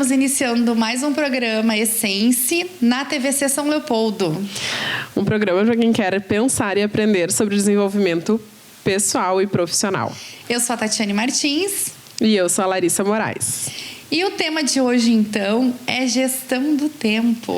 estamos iniciando mais um programa Essence na TVC São Leopoldo. Um programa para quem quer pensar e aprender sobre desenvolvimento pessoal e profissional. Eu sou a Tatiane Martins. E eu sou a Larissa Moraes. E o tema de hoje, então, é gestão do tempo.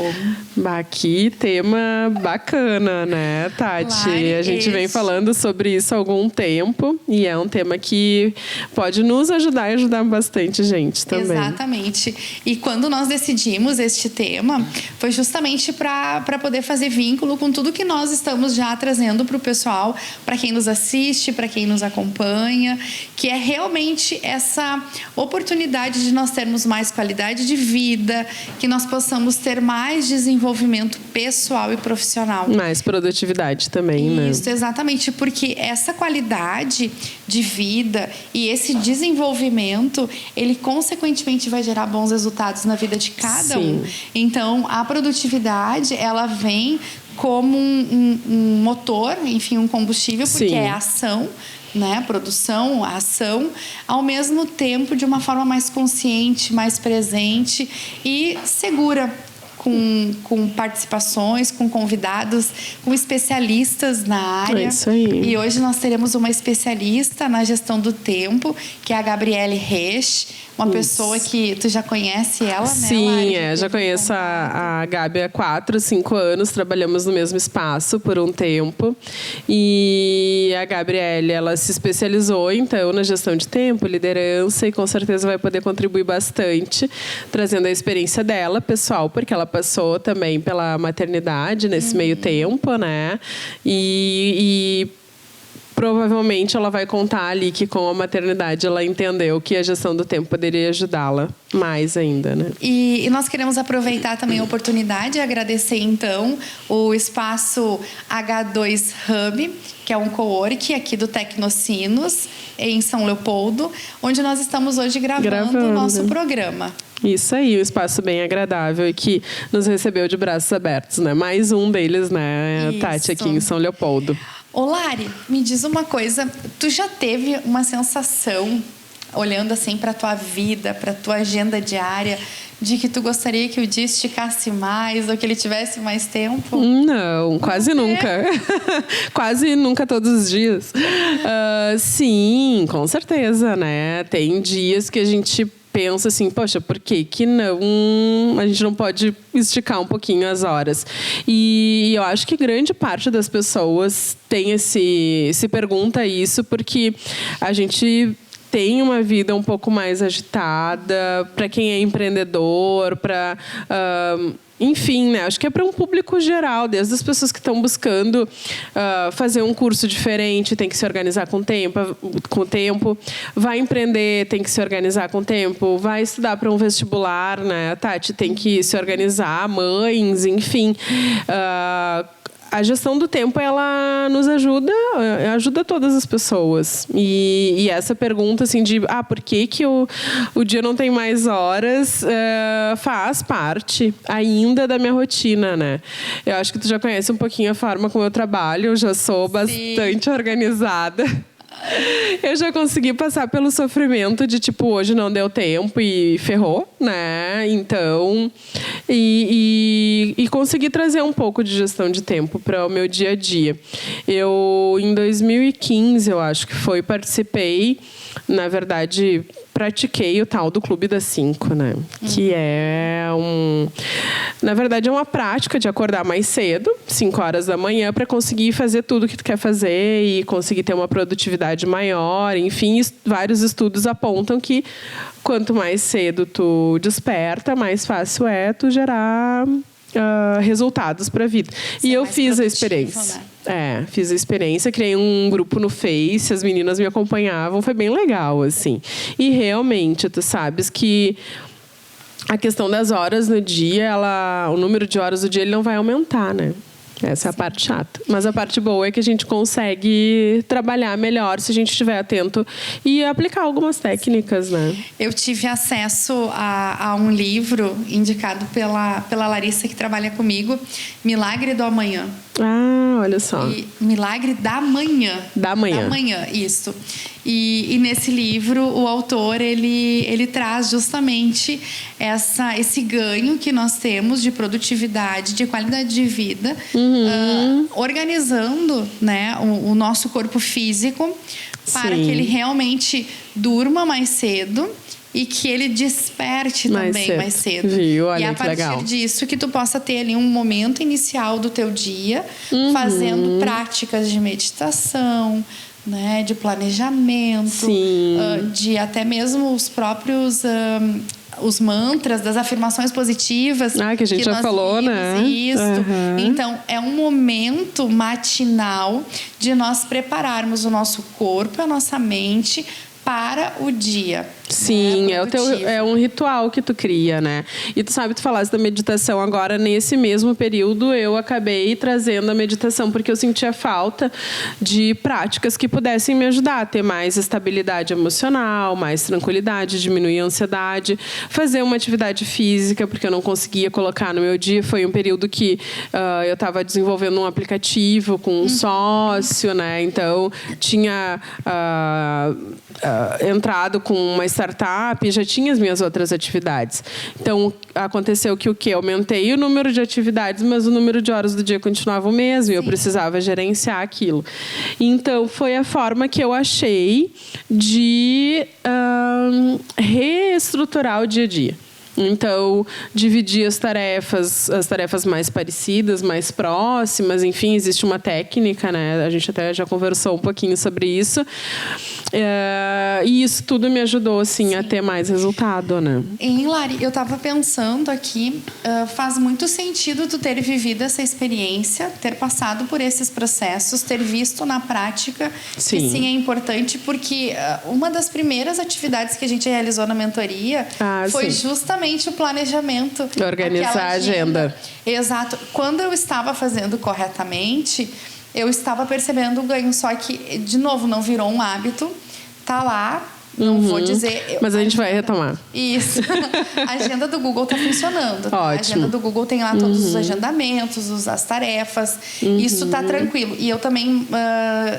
Que tema bacana, né, Tati? Lari, a gente vem falando sobre isso há algum tempo e é um tema que pode nos ajudar e ajudar bastante gente também. Exatamente. E quando nós decidimos este tema, foi justamente para poder fazer vínculo com tudo que nós estamos já trazendo para o pessoal, para quem nos assiste, para quem nos acompanha, que é realmente essa oportunidade de nós termos mais qualidade de vida, que nós possamos ter mais desenvolvimento pessoal e profissional. Mais produtividade também, né? Isso, exatamente, porque essa qualidade de vida e esse desenvolvimento, ele consequentemente vai gerar bons resultados na vida de cada um. Então, a produtividade, ela vem como um motor, enfim, um combustível, porque é ação, né? Produção, ação, ao mesmo tempo de uma forma mais consciente, mais presente e segura, com participações, com convidados, com especialistas na área. É isso aí. E hoje nós teremos uma especialista na gestão do tempo, que é a Gabriele Resch, uma pessoa que tu já conhece ela, né? Sim, já conheço a Gabi há 4, 5 anos, trabalhamos no mesmo espaço por um tempo. E a Gabriele, ela se especializou, então, na gestão de tempo, liderança, e com certeza vai poder contribuir bastante, trazendo a experiência dela, pessoal, porque ela passou também pela maternidade nesse meio tempo, né? E provavelmente ela vai contar ali que com a maternidade ela entendeu que a gestão do tempo poderia ajudá-la mais ainda, né? E nós queremos aproveitar também a oportunidade e agradecer, então, o espaço H2 Hub, que é um co-work aqui do Tecnocinos, em São Leopoldo, onde nós estamos hoje gravando o nosso programa. Isso aí, um espaço bem agradável e que nos recebeu de braços abertos, né? Mais um deles, né, Tati, aqui em São Leopoldo. Ô Lari, me diz uma coisa, tu já teve uma sensação, olhando assim para a tua vida, para a tua agenda diária, de que tu gostaria que o dia esticasse mais ou que ele tivesse mais tempo? Não, quase nunca. Quase nunca todos os dias. Sim, com certeza, né? Tem dias que a gente pensa assim, poxa, por que não, a gente não pode esticar um pouquinho as horas? E eu acho que grande parte das pessoas se pergunta isso porque a gente tem uma vida um pouco mais agitada, para quem é empreendedor, enfim, né? Acho que é para um público geral, desde as pessoas que estão buscando fazer um curso diferente, tem que se organizar com o tempo. Vai empreender, tem que se organizar com o tempo. Vai estudar para um vestibular, né, Tati? Tem que se organizar, mães, enfim. A gestão do tempo, ela nos ajuda todas as pessoas. E essa pergunta, assim, de por que o dia não tem mais horas, faz parte ainda da minha rotina, né? Eu acho que tu já conhece um pouquinho a forma como eu trabalho, eu já sou bastante organizada. Eu já consegui passar pelo sofrimento de, hoje não deu tempo e ferrou, né? Então, e consegui trazer um pouco de gestão de tempo para o meu dia a dia. Eu, em 2015, eu acho que participei, na verdade, pratiquei o tal do Clube das 5, né? Que é na verdade, é uma prática de acordar mais cedo, 5 horas da manhã, para conseguir fazer tudo o que tu quer fazer e conseguir ter uma produtividade maior. Enfim, vários estudos apontam que quanto mais cedo tu desperta, mais fácil é tu gerar resultados para a vida. E eu fiz a experiência. Né? Fiz a experiência, criei um grupo no Face, as meninas me acompanhavam, foi bem legal, assim. E realmente, tu sabes que a questão das horas no dia, o número de horas do dia, ele não vai aumentar, né? Essa é a parte chata. Mas a parte boa é que a gente consegue trabalhar melhor se a gente estiver atento e aplicar algumas técnicas, né? Eu tive acesso a um livro indicado pela Larissa, que trabalha comigo, Milagre do Amanhã. Ah, olha só. Milagre da Manhã. Da Manhã. Da Manhã, isso. E nesse livro, o autor, ele traz justamente esse ganho que nós temos de produtividade, de qualidade de vida, organizando, né, o nosso corpo físico para que ele realmente durma mais cedo e que ele desperte também mais cedo. Viu? Olha, e a partir disso que tu possa ter ali um momento inicial do teu dia fazendo práticas de meditação, né, de planejamento, de até mesmo os próprios os mantras das afirmações positivas que a gente já falou, né? Isso. Então, é um momento matinal de nós prepararmos o nosso corpo, a nossa mente para o dia. Sim, é um ritual que tu cria, né? E tu sabe, tu falaste da meditação agora, nesse mesmo período eu acabei trazendo a meditação porque eu sentia falta de práticas que pudessem me ajudar a ter mais estabilidade emocional, mais tranquilidade, diminuir a ansiedade, fazer uma atividade física, porque eu não conseguia colocar no meu dia. Foi um período que eu estava desenvolvendo um aplicativo com um sócio, né? Então, tinha entrado com uma startup e já tinha as minhas outras atividades. Então, aconteceu que o quê? Aumentei o número de atividades, mas o número de horas do dia continuava o mesmo e eu precisava gerenciar aquilo. Então, foi a forma que eu achei de reestruturar o dia a dia. Então, dividir as tarefas mais parecidas, mais próximas, enfim, existe uma técnica, né? A gente até já conversou um pouquinho sobre isso. E isso tudo me ajudou, assim, a ter mais resultado, né? Hein, Lari, eu estava pensando aqui, faz muito sentido tu ter vivido essa experiência, ter passado por esses processos, ter visto na prática que sim é importante, porque uma das primeiras atividades que a gente realizou na mentoria foi justamente o planejamento. Organizar a agenda. Exato. Quando eu estava fazendo corretamente, eu estava percebendo o ganho, só que, de novo, não virou um hábito. Tá lá, não vou dizer... Mas a gente vai retomar. Isso. A agenda do Google está funcionando. Ótimo. A agenda do Google tem lá todos os agendamentos, as tarefas. Isso está tranquilo. E eu também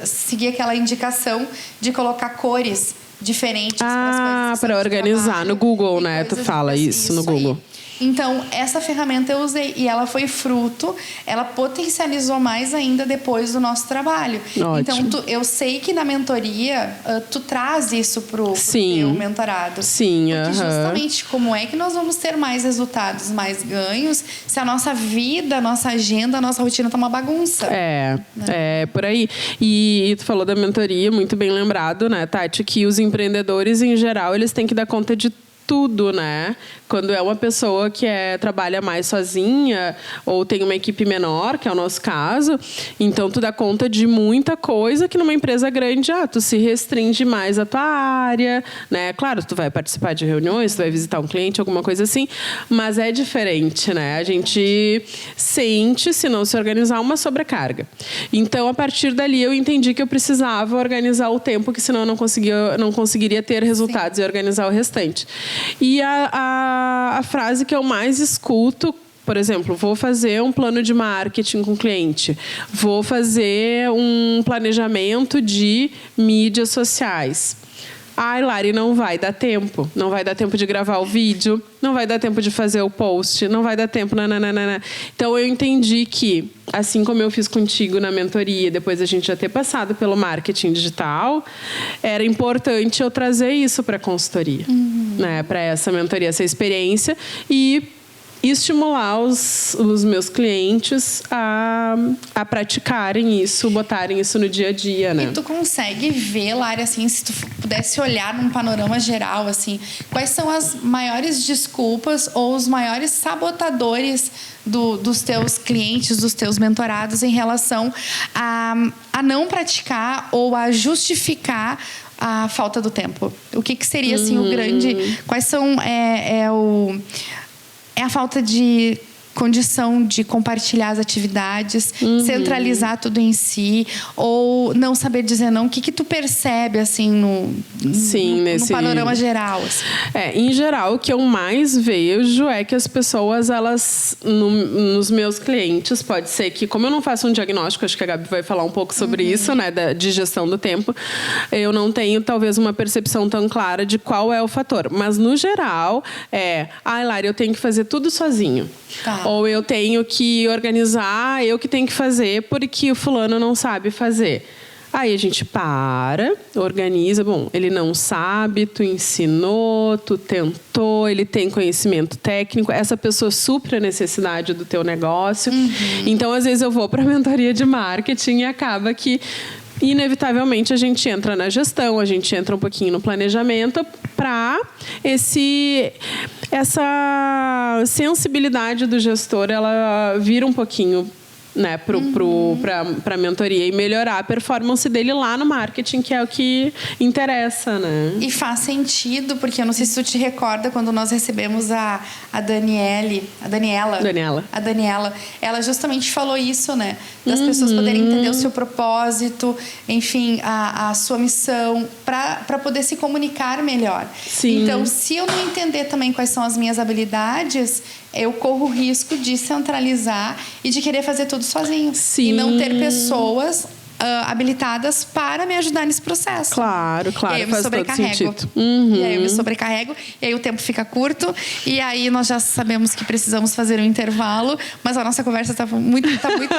segui aquela indicação de colocar cores diferentes para as coisas. Para organizar no Google, né? Tu fala isso no Google. Aí. Então, essa ferramenta eu usei e ela foi fruto, ela potencializou mais ainda depois do nosso trabalho. Ótimo. Então, eu sei que na mentoria, tu traz isso pro teu mentorado. Sim, porque justamente como é que nós vamos ter mais resultados, mais ganhos, se a nossa vida, a nossa agenda, a nossa rotina tá uma bagunça. É por aí. E tu falou da mentoria, muito bem lembrado, né, Tati, que os empreendedores, em geral, eles têm que dar conta de tudo, né? Quando é uma pessoa que trabalha mais sozinha ou tem uma equipe menor, que é o nosso caso, então tu dá conta de muita coisa que numa empresa grande, tu se restringe mais à tua área, né? Claro, tu vai participar de reuniões, tu vai visitar um cliente, alguma coisa assim, mas é diferente, né? A gente sente, se não se organizar, uma sobrecarga. Então, a partir dali, eu entendi que eu precisava organizar o tempo, que senão eu não conseguiria ter resultados e organizar o restante. E a frase que eu mais escuto, por exemplo, vou fazer um plano de marketing com o cliente, vou fazer um planejamento de mídias sociais. Lari, não vai dar tempo. Não vai dar tempo de gravar o vídeo, não vai dar tempo de fazer o post, não vai dar tempo... Nananana. Então, eu entendi que, assim como eu fiz contigo na mentoria, depois a gente já ter passado pelo marketing digital, era importante eu trazer isso para a consultoria, né? Para essa mentoria, essa experiência e estimular os meus clientes a praticarem isso, botarem isso no dia a dia, né? E tu consegue ver, Lari, assim, se tu pudesse olhar num panorama geral, assim, quais são as maiores desculpas ou os maiores sabotadores dos teus clientes, dos teus mentorados em relação a não praticar ou a justificar a falta do tempo? O que seria, assim, o grande... Quais são... É a falta de condição de compartilhar as atividades, centralizar tudo em si, ou não saber dizer não. O que tu percebe, assim, no panorama geral? Assim? Em geral, o que eu mais vejo é que as pessoas, elas, nos meus clientes, pode ser que, como eu não faço um diagnóstico, acho que a Gabi vai falar um pouco sobre isso, né, de gestão do tempo, eu não tenho, talvez, uma percepção tão clara de qual é o fator. Mas, no geral, Lari, eu tenho que fazer tudo sozinho. Tá. Ou eu tenho que organizar, eu que tenho que fazer, porque o fulano não sabe fazer. Aí a gente organiza. Bom, ele não sabe, tu ensinou, tu tentou, ele tem conhecimento técnico, essa pessoa supre a necessidade do teu negócio. Então, às vezes, eu vou para a mentoria de marketing e acaba que, inevitavelmente, a gente entra na gestão, a gente entra um pouquinho no planejamento para essa sensibilidade do gestor, ela vira um pouquinho, né, para a mentoria e melhorar a performance dele lá no marketing, que é o que interessa, né? E faz sentido, porque eu não sei se tu te recorda quando nós recebemos a Daniela. Ela justamente falou isso, né? Das pessoas poderem entender o seu propósito, enfim, a sua missão, para poder se comunicar melhor. Sim. Então, se eu não entender também quais são as minhas habilidades, eu corro o risco de centralizar e de querer fazer tudo sozinho. Sim. E não ter pessoas habilitadas para me ajudar nesse processo. Claro, E aí eu me faz sobrecarrego. todo sentido. E aí eu me sobrecarrego, e aí o tempo fica curto, e aí nós já sabemos que precisamos fazer um intervalo, mas a nossa conversa tá muito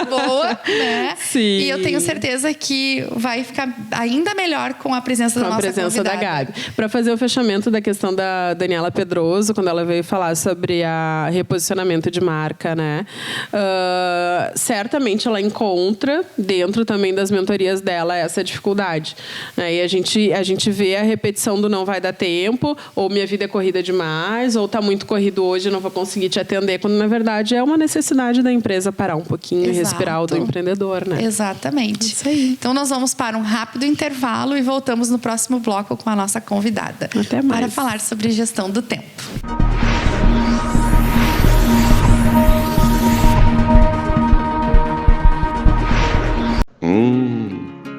boa, né? Sim. E eu tenho certeza que vai ficar ainda melhor com a presença da nossa convidada. Com a presença da Gabi. Para fazer o fechamento da questão da Daniela Pedroso, quando ela veio falar sobre a reposicionamento de marca, né? Certamente ela encontra dentro também das mentorias dela essa dificuldade. E a gente vê a repetição do não vai dar tempo, ou minha vida é corrida demais, ou está muito corrido hoje, não vou conseguir te atender, quando na verdade é uma necessidade da empresa parar um pouquinho. Exato. E respirar, o do empreendedor, né? Exatamente. Isso aí. Então nós vamos para um rápido intervalo e voltamos no próximo bloco com a nossa convidada. Até mais. Para falar sobre gestão do tempo.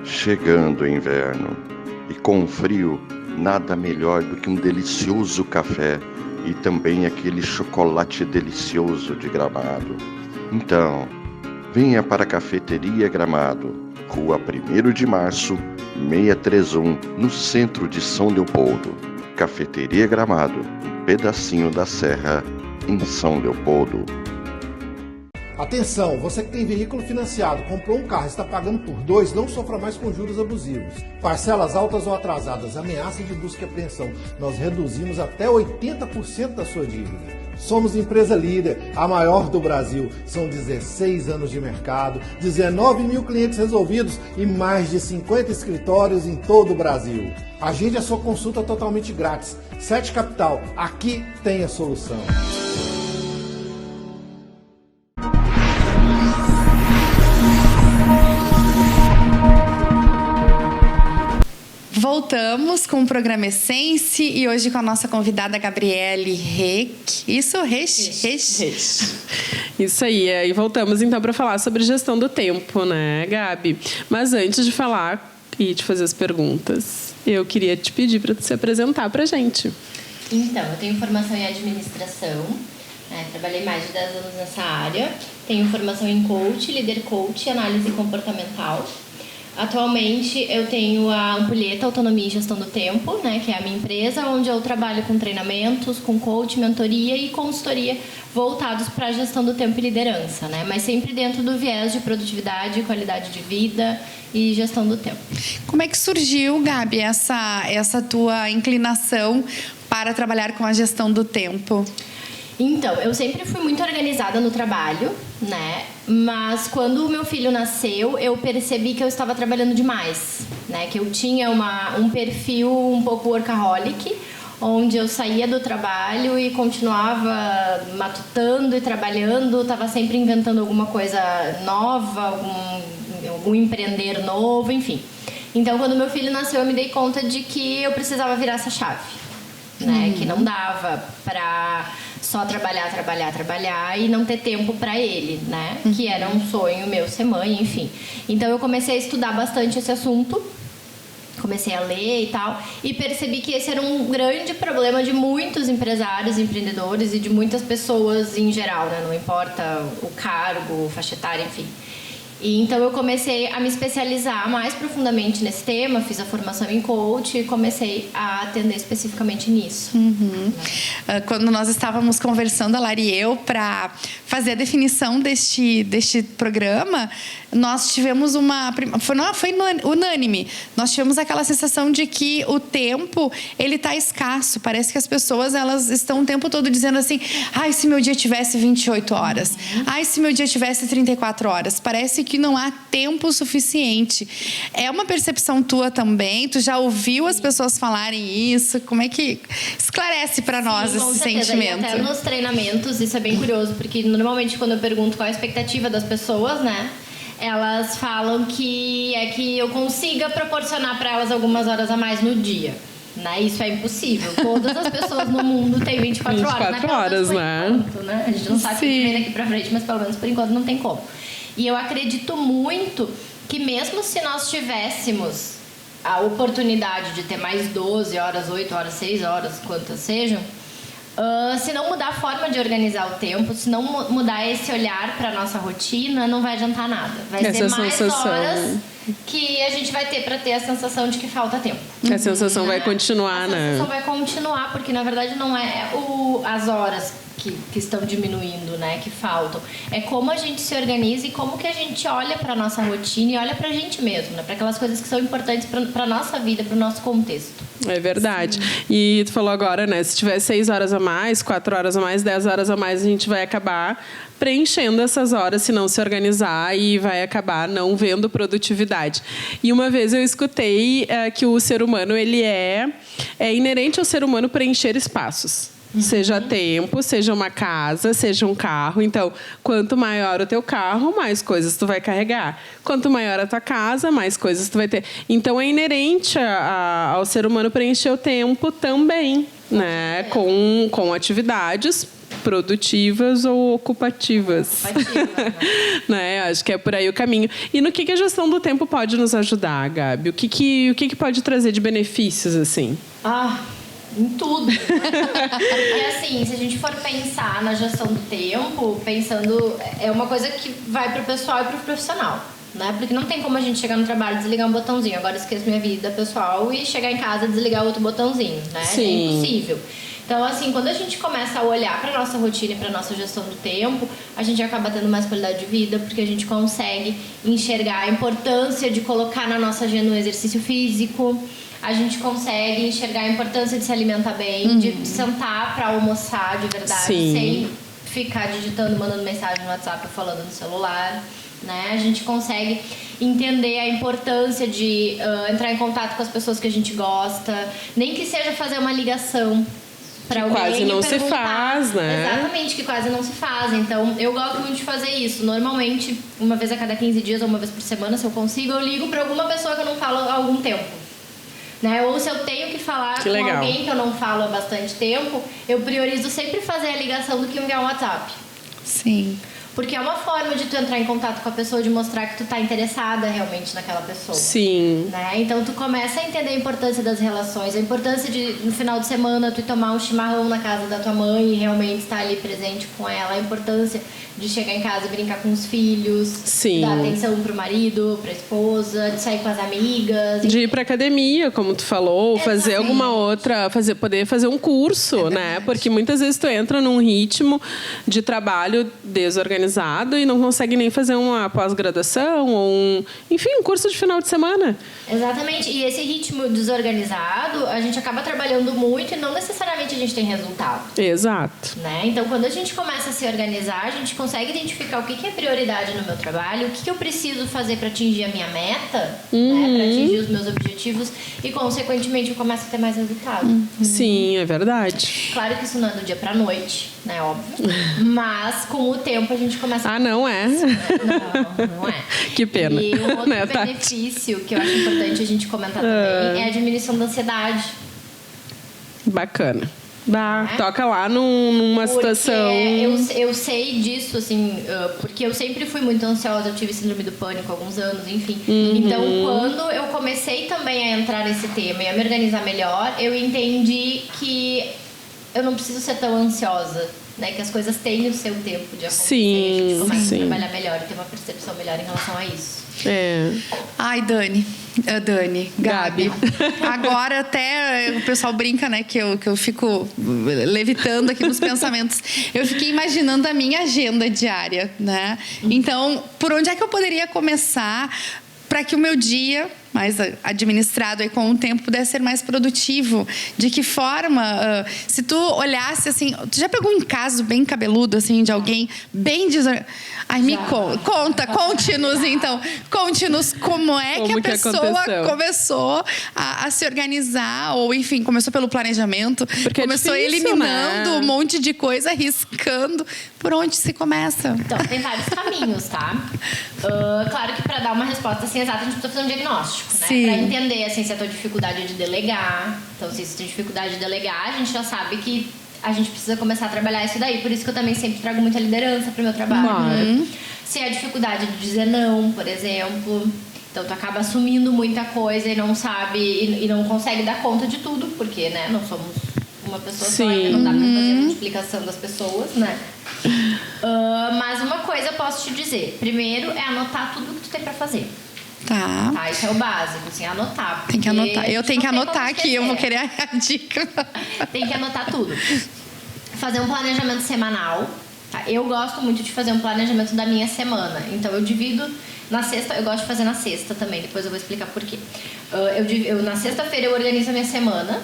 Chegando o inverno, e com o frio, nada melhor do que um delicioso café e também aquele chocolate delicioso de Gramado. Então, venha para a Cafeteria Gramado, Rua 1º de Março, 631, no centro de São Leopoldo. Cafeteria Gramado, um pedacinho da serra, em São Leopoldo. Atenção, você que tem veículo financiado, comprou um carro e está pagando por 2, não sofra mais com juros abusivos. Parcelas altas ou atrasadas, ameaça de busca e apreensão. Nós reduzimos até 80% da sua dívida. Somos empresa líder, a maior do Brasil. São 16 anos de mercado, 19 mil clientes resolvidos e mais de 50 escritórios em todo o Brasil. Agende a sua consulta totalmente grátis. 7 Capital, aqui tem a solução. Voltamos com o programa Essence e hoje com a nossa convidada Gabriele Reck. Isso aí. E voltamos então para falar sobre gestão do tempo, né, Gabi? Mas antes de falar e de fazer as perguntas, eu queria te pedir para se apresentar para a gente. Então, eu tenho formação em administração, trabalhei mais de 10 anos nessa área. Tenho formação em coach, líder coach e análise comportamental. Atualmente, eu tenho a Ampulheta Autonomia e Gestão do Tempo, né, que é a minha empresa, onde eu trabalho com treinamentos, com coach, mentoria e consultoria voltados para a gestão do tempo e liderança, né, mas sempre dentro do viés de produtividade, qualidade de vida e gestão do tempo. Como é que surgiu, Gabi, essa tua inclinação para trabalhar com a gestão do tempo? Então, eu sempre fui muito organizada no trabalho, né? Mas quando o meu filho nasceu, eu percebi que eu estava trabalhando demais, né? Que eu tinha um perfil um pouco workaholic, onde eu saía do trabalho e continuava matutando e trabalhando, estava sempre inventando alguma coisa nova, algum empreender novo, enfim. Então, quando meu filho nasceu, eu me dei conta de que eu precisava virar essa chave. né? Que não dava pra só trabalhar e não ter tempo pra ele, né? Que era um sonho meu ser mãe, enfim. Então eu comecei a estudar bastante esse assunto, comecei a ler e tal, e percebi que esse era um grande problema de muitos empresários, empreendedores e de muitas pessoas em geral, né? Não importa o cargo, faixa etária, enfim. E então eu comecei a me especializar mais profundamente nesse tema, fiz a formação em coach e comecei a atender especificamente nisso. Quando nós estávamos conversando, a Lari e eu, para fazer a definição deste programa, nós tivemos foi unânime. Nós tivemos aquela sensação de que o tempo, ele está escasso. Parece que as pessoas, elas estão o tempo todo dizendo assim, ai, se meu dia tivesse 28 horas. Ai, se meu dia tivesse 34 horas. Parece que não há tempo suficiente. É uma percepção tua também? Tu já ouviu as pessoas falarem isso? Como é que esclarece para nós esse sentimento? E até nos treinamentos, isso é bem curioso, porque normalmente quando eu pergunto qual é a expectativa das pessoas, né? Elas falam que eu consiga proporcionar para elas algumas horas a mais no dia. Né? Isso é impossível. Todas as pessoas no mundo têm 24 horas. 24 horas, né? Enquanto, né? A gente não sabe o que vem daqui para frente, mas pelo menos por enquanto não tem como. E eu acredito muito que mesmo se nós tivéssemos a oportunidade de ter mais 12 horas, 8 horas, 6 horas, quantas sejam, se não mudar a forma de organizar o tempo, se não mudar esse olhar para nossa rotina, não vai adiantar nada. Vai ser mais horas que a gente vai ter para ter a sensação de que falta tempo. A sensação vai continuar, né? A sensação vai continuar, porque na verdade não é as horas que estão diminuindo, né, que faltam. É como a gente se organiza e como que a gente olha para nossa rotina e olha pra gente mesmo, né, para aquelas coisas que são importantes para nossa vida, para o nosso contexto. É verdade. Sim. E tu falou agora, né, se tiver 6 horas a mais, 4 horas a mais, 10 horas a mais, a gente vai acabar preenchendo essas horas se não se organizar e vai acabar não vendo produtividade. E uma vez eu escutei que o ser humano, ele é inerente ao ser humano preencher espaços. Seja tempo, seja uma casa, seja um carro. Então, quanto maior o teu carro, mais coisas tu vai carregar. Quanto maior a tua casa, mais coisas tu vai ter. Então, é inerente ao ser humano preencher o tempo também, né? Com atividades produtivas ou ocupativas. Né? Acho que é por aí o caminho. E no que a gestão do tempo pode nos ajudar, Gabi? O que pode trazer de benefícios, assim? Em tudo. Porque assim, se a gente for pensar na gestão do tempo, é uma coisa que vai pro pessoal e pro profissional, né? Porque não tem como a gente chegar no trabalho e desligar um botãozinho. Agora esqueço minha vida pessoal e chegar em casa e desligar outro botãozinho, né? Sim. É impossível. Então, assim, quando a gente começa a olhar para nossa rotina e para nossa gestão do tempo, a gente acaba tendo mais qualidade de vida, porque a gente consegue enxergar a importância de colocar na nossa agenda um exercício físico. A gente consegue enxergar a importância de se alimentar bem, de sentar para almoçar de verdade, Sim. sem ficar digitando, mandando mensagem no WhatsApp ou falando no celular, né? A gente consegue entender a importância de entrar em contato com as pessoas que a gente gosta, nem que seja fazer uma ligação para alguém quase não se faz, né? Exatamente, que quase não se faz. Então, eu gosto muito de fazer isso. Normalmente, uma vez a cada 15 dias ou uma vez por semana, se eu consigo, eu ligo para alguma pessoa que eu não falo há algum tempo. Né? Ou se eu tenho que falar com alguém que eu não falo há bastante tempo, eu priorizo sempre fazer a ligação do que enviar um WhatsApp. Sim. Porque é uma forma de tu entrar em contato com a pessoa, de mostrar que tu tá interessada realmente naquela pessoa. Sim. Né? Então tu começa a entender a importância das relações, a importância de, no final de semana, tu tomar um chimarrão na casa da tua mãe e realmente estar ali presente com ela, a importância de chegar em casa e brincar com os filhos, Sim. dar atenção pro marido, pra esposa, de sair com as amigas. De ir pra academia, como tu falou, fazer alguma outra, poder fazer um curso, né? Porque muitas vezes tu entra num ritmo de trabalho desorganizado e não consegue nem fazer uma pós-graduação ou um curso de final de semana. Exatamente. E esse ritmo desorganizado, a gente acaba trabalhando muito e não necessariamente a gente tem resultado. Exato. Né? Então, quando a gente começa a se organizar, a gente consegue identificar o que é prioridade no meu trabalho, o que eu preciso fazer para atingir a minha meta, né? Para atingir os meus objetivos e, consequentemente, eu começo a ter mais resultado. Sim, é verdade. Claro que isso não é do dia para noite, né? Óbvio. Mas, com o tempo, a gente começa a... não é? Não é. Que pena. E um outro benefício que eu acho importante a gente comentar também é a diminuição da ansiedade. Bacana. Toca lá numa situação... Eu sei disso, assim, porque eu sempre fui muito ansiosa, eu tive síndrome do pânico há alguns anos, enfim. Então, quando eu comecei também a entrar nesse tema e a me organizar melhor, eu entendi que eu não preciso ser tão ansiosa, né? Que as coisas têm o seu tempo de acontecer. Sim, a gente começa sim. a trabalhar melhor e ter uma percepção melhor em relação a isso. Ai, Gabi. Agora até o pessoal brinca, né? Que eu fico levitando aqui nos pensamentos. Eu fiquei imaginando a minha agenda diária, né? Então, por onde é que eu poderia começar para que o meu dia, mais administrado aí com o tempo, pudesse ser mais produtivo? De que forma? Se tu olhasse assim... Tu já pegou um caso bem cabeludo, assim, de alguém bem... Ai, me conte-nos, então. Conte-nos como é que a pessoa começou a se organizar, ou, enfim, começou pelo planejamento, porque começou eliminando um monte de coisa, arriscando. Por onde se começa? Então, tem vários caminhos, tá? Claro que para dar uma resposta assim exata, a gente precisa fazer um diagnóstico, né? Sim. Para entender, assim, se a tua dificuldade é de delegar. Então, se você tem dificuldade de delegar, a gente já sabe que a gente precisa começar a trabalhar isso daí. Por isso que eu também sempre trago muita liderança pro meu trabalho. Se é a dificuldade de dizer não, por exemplo. Então, tu acaba assumindo muita coisa e não sabe... E não consegue dar conta de tudo. Porque, né? Não somos uma pessoa só. E não dá pra fazer a multiplicação das pessoas, né? Mas uma coisa eu posso te dizer. Primeiro é anotar tudo que tu tem pra fazer. Tá. Isso é o básico, assim, anotar. Tem que anotar. Eu tenho que anotar aqui, eu vou querer a dica. Tem que anotar tudo. Fazer um planejamento semanal. Tá? Eu gosto muito de fazer um planejamento da minha semana. Então, eu divido na sexta. Eu gosto de fazer na sexta também. Depois eu vou explicar por quê. Na sexta-feira eu organizo a minha semana.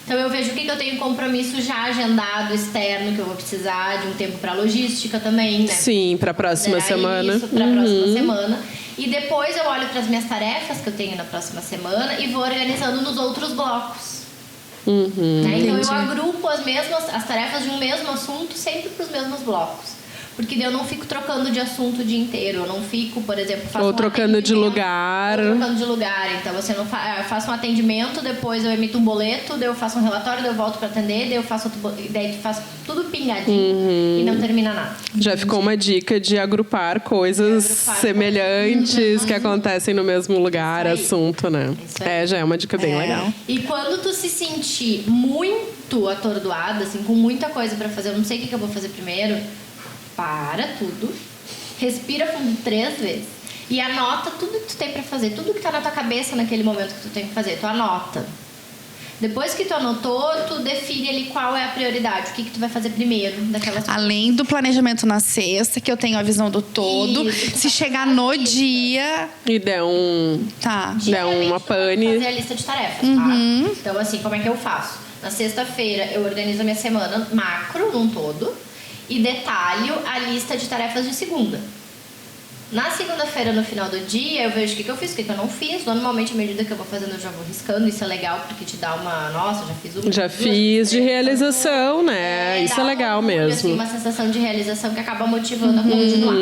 Então, eu vejo o que eu tenho compromisso já agendado, externo, que eu vou precisar de um tempo para logística também, né? Sim, para a próxima semana. Isso, para a próxima semana. E depois eu olho para as minhas tarefas que eu tenho na próxima semana e vou organizando nos outros blocos. Né? Então, eu agrupo as tarefas de um mesmo assunto sempre para os mesmos blocos. Porque daí eu não fico trocando de assunto o dia inteiro. Eu não fico, por exemplo... Ou trocando de lugar. Então, você não eu faço um atendimento, depois eu emito um boleto, daí eu faço um relatório, daí eu volto para atender, daí eu faço daí tu faz tudo pingadinho e não termina nada. Já ficou uma dica de agrupar coisas semelhantes que acontecem no mesmo lugar, assunto, né? Já é uma dica bem legal. E quando tu se sentir muito atordoada, assim, com muita coisa para fazer, eu não sei o que eu vou fazer primeiro... Para tudo, respira fundo 3 vezes e anota tudo que tu tem pra fazer, tudo que tá na tua cabeça naquele momento que tu tem que fazer, tu anota. Depois que tu anotou, tu define ali qual é a prioridade, o que tu vai fazer primeiro daquelas coisas. Além do planejamento na sexta, que eu tenho a visão do todo, se chegar no dia... E der uma pane... fazer a lista de tarefas, tá? Então, assim, como é que eu faço? Na sexta-feira, eu organizo a minha semana macro, num todo, e detalho a lista de tarefas de segunda. Na segunda-feira, no final do dia, eu vejo o que eu fiz, o que eu não fiz. Normalmente, à medida que eu vou fazendo, eu já vou riscando. Isso é legal, porque te dá uma... Nossa, já fiz uma... Já fiz de realização, né? Isso é legal mesmo. Assim, uma sensação de realização que acaba motivando a continuar.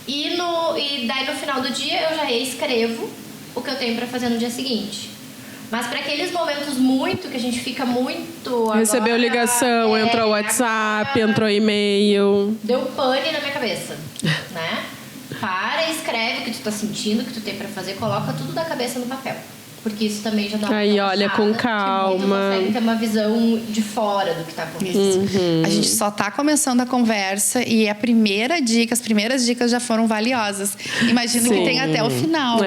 E daí, no final do dia, eu já escrevo o que eu tenho pra fazer no dia seguinte. Mas para aqueles momentos que a gente fica muito... Recebeu ligação, entrou WhatsApp, entrou e-mail. Deu pane na minha cabeça, né? Para, escreve o que tu tá sentindo, o que tu tem para fazer, coloca tudo da cabeça no papel. Porque isso também já dá uma Aí olha com calma. Consegue ter uma visão de fora do que tá acontecendo. A gente só tá começando a conversa e as primeiras dicas já foram valiosas. Imagino que tem até o final.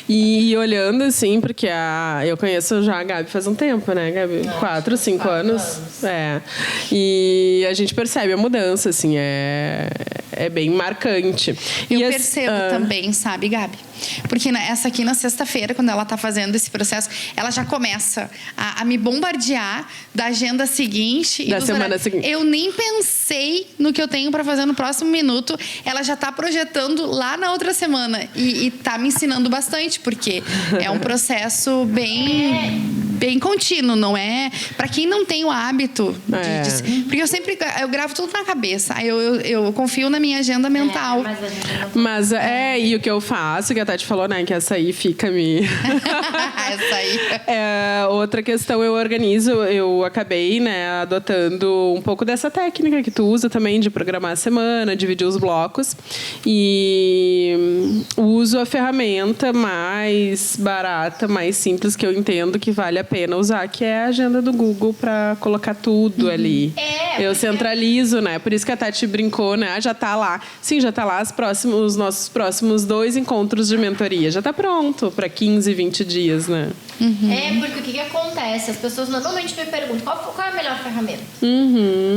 E olhando assim, porque eu conheço já a Gabi faz um tempo, né, Gabi? 4, 5 anos. E a gente percebe a mudança, assim, é bem marcante. Eu percebo também, sabe, Gabi? Porque essa aqui na sexta-feira, quando ela tá fazendo esse processo, ela já começa a me bombardear da agenda seguinte. Da semana seguinte. Eu nem pensei no que eu tenho para fazer no próximo minuto. Ela já tá projetando lá na outra semana. E tá me ensinando bastante, porque é um processo bem contínuo, não é? Para quem não tem o hábito porque eu gravo tudo na cabeça. Aí eu confio na minha agenda mental. Mas e o que eu faço, que a Tati falou, né? Que essa aí fica me... Essa aí. Outra questão, eu acabei, né, adotando um pouco dessa técnica que tu usa também de programar a semana, dividir os blocos. E uso a ferramenta mais barata, mais simples, que eu entendo que vale a pena usar, que é a agenda do Google para colocar tudo ali. Eu centralizo, né? Por isso que a Tati brincou, né? Já tá lá. Sim, já tá lá os nossos próximos 2 encontros de mentoria. Já tá pronto para 15, 20 dias, né? Porque o que acontece? As pessoas normalmente me perguntam qual é a melhor ferramenta.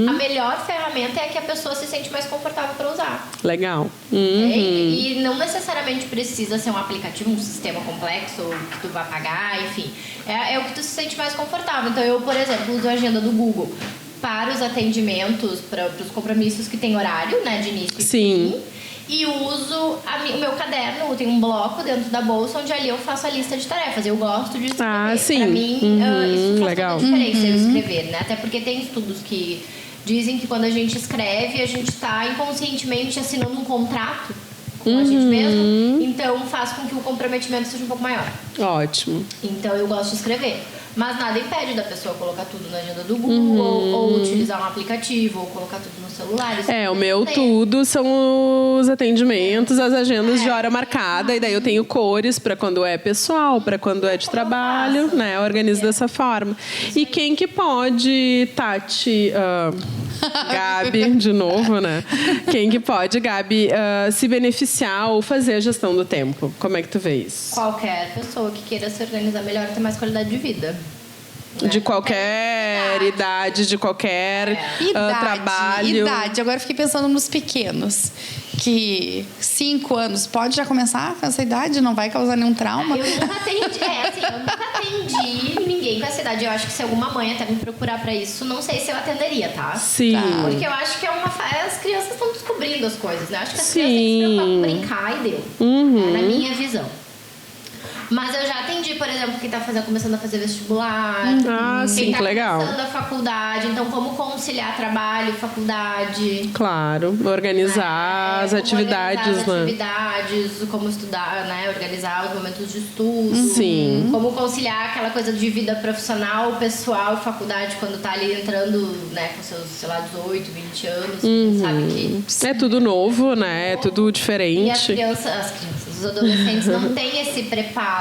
A melhor ferramenta é a que a pessoa se sente mais confortável para usar. Legal. E não necessariamente precisa ser um aplicativo, um sistema complexo que tu vai pagar, enfim. É o que tu se sente mais confortável. Então eu, por exemplo, uso a agenda do Google para os atendimentos, para os compromissos que tem horário, né, de início e fim. E uso o meu caderno, tem um bloco dentro da bolsa onde ali eu faço a lista de tarefas. Eu gosto de escrever. Sim. Pra mim, isso faz legal. toda a diferença, eu escrever, né? Até porque tem estudos que dizem que quando a gente escreve, a gente está inconscientemente assinando um contrato com a gente mesmo. Então, faz com que o comprometimento seja um pouco maior. Ótimo. Então, eu gosto de escrever. Mas nada impede da pessoa colocar tudo na agenda do Google, ou utilizar um aplicativo, ou colocar tudo no celular. O meu tudo são os atendimentos, as agendas de hora marcada. E daí eu tenho cores para quando é pessoal, para quando é de trabalho, né? Eu organizo dessa forma. E quem que pode, Tati... Gabi, de novo, né? Quem que pode, Gabi, se beneficiar ou fazer a gestão do tempo? Como é que tu vê isso? Qualquer pessoa que queira se organizar melhor e ter mais qualidade de vida. De qualquer idade, de qualquer trabalho. Agora eu fiquei pensando nos pequenos. Que 5 anos pode já começar com essa idade? Não vai causar nenhum trauma? Eu nunca atendi ninguém com essa idade. Eu acho que se alguma mãe até me procurar pra isso, não sei se eu atenderia, tá? Sim. Porque eu acho que as crianças estão descobrindo as coisas, né? Acho que as crianças têm que se preocupar com brincar e deu. Na minha visão. Mas eu já atendi, por exemplo, quem tá começando a fazer vestibular. Sim, que legal. Começando a faculdade. Então, como conciliar trabalho, faculdade. Claro, organizar as atividades, como estudar, né? Organizar os momentos de estudo. Sim. Como conciliar aquela coisa de vida profissional, pessoal, faculdade, quando tá ali entrando, né, com seus, 18, 20 anos. Sabe que... É tudo novo, né? É tudo diferente. E as crianças, os adolescentes não têm esse preparo.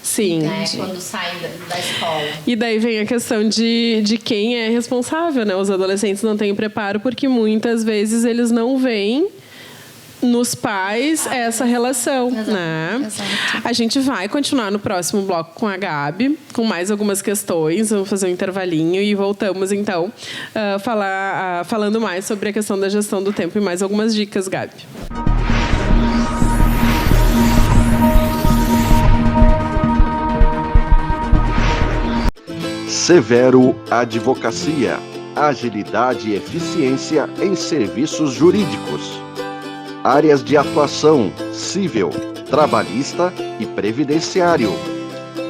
Sim. Né, quando saem da escola. E daí vem a questão de quem é responsável, né? Os adolescentes não têm preparo porque muitas vezes eles não veem nos pais essa relação, né? Exato. A gente vai continuar no próximo bloco com a Gabi, com mais algumas questões. Vamos fazer um intervalinho e voltamos, então, falando mais sobre a questão da gestão do tempo e mais algumas dicas, Gabi. Severo Advocacia. Agilidade e eficiência em serviços jurídicos. Áreas de atuação: civil, trabalhista e previdenciário.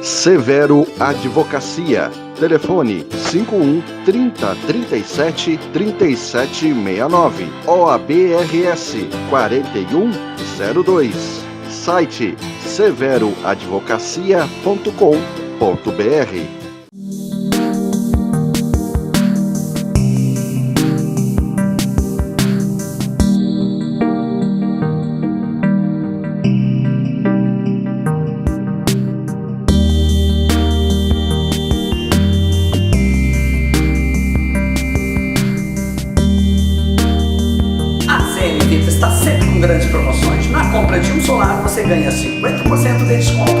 Severo Advocacia. Telefone 51 30 37 37 69. OABRS 4102. Site severoadvocacia.com.br. Está sempre com grandes promoções. Na compra de um solar você ganha 50% de desconto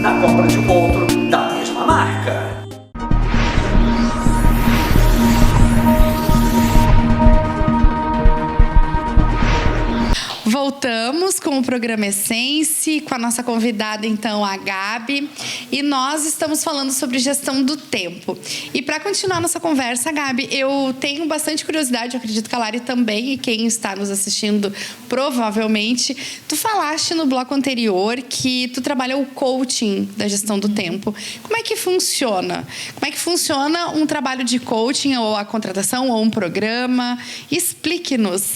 na compra de um outro da mesma marca. Voltamos com o programa Essence, com a nossa convidada, então, a Gabi. E nós estamos falando sobre gestão do tempo. E para continuar nossa conversa, Gabi, eu tenho bastante curiosidade, eu acredito que a Lari também, e quem está nos assistindo, provavelmente. Tu falaste no bloco anterior que tu trabalha o coaching da gestão do tempo. Como é que funciona? Como é que funciona um trabalho de coaching, ou a contratação, ou um programa? Explique-nos.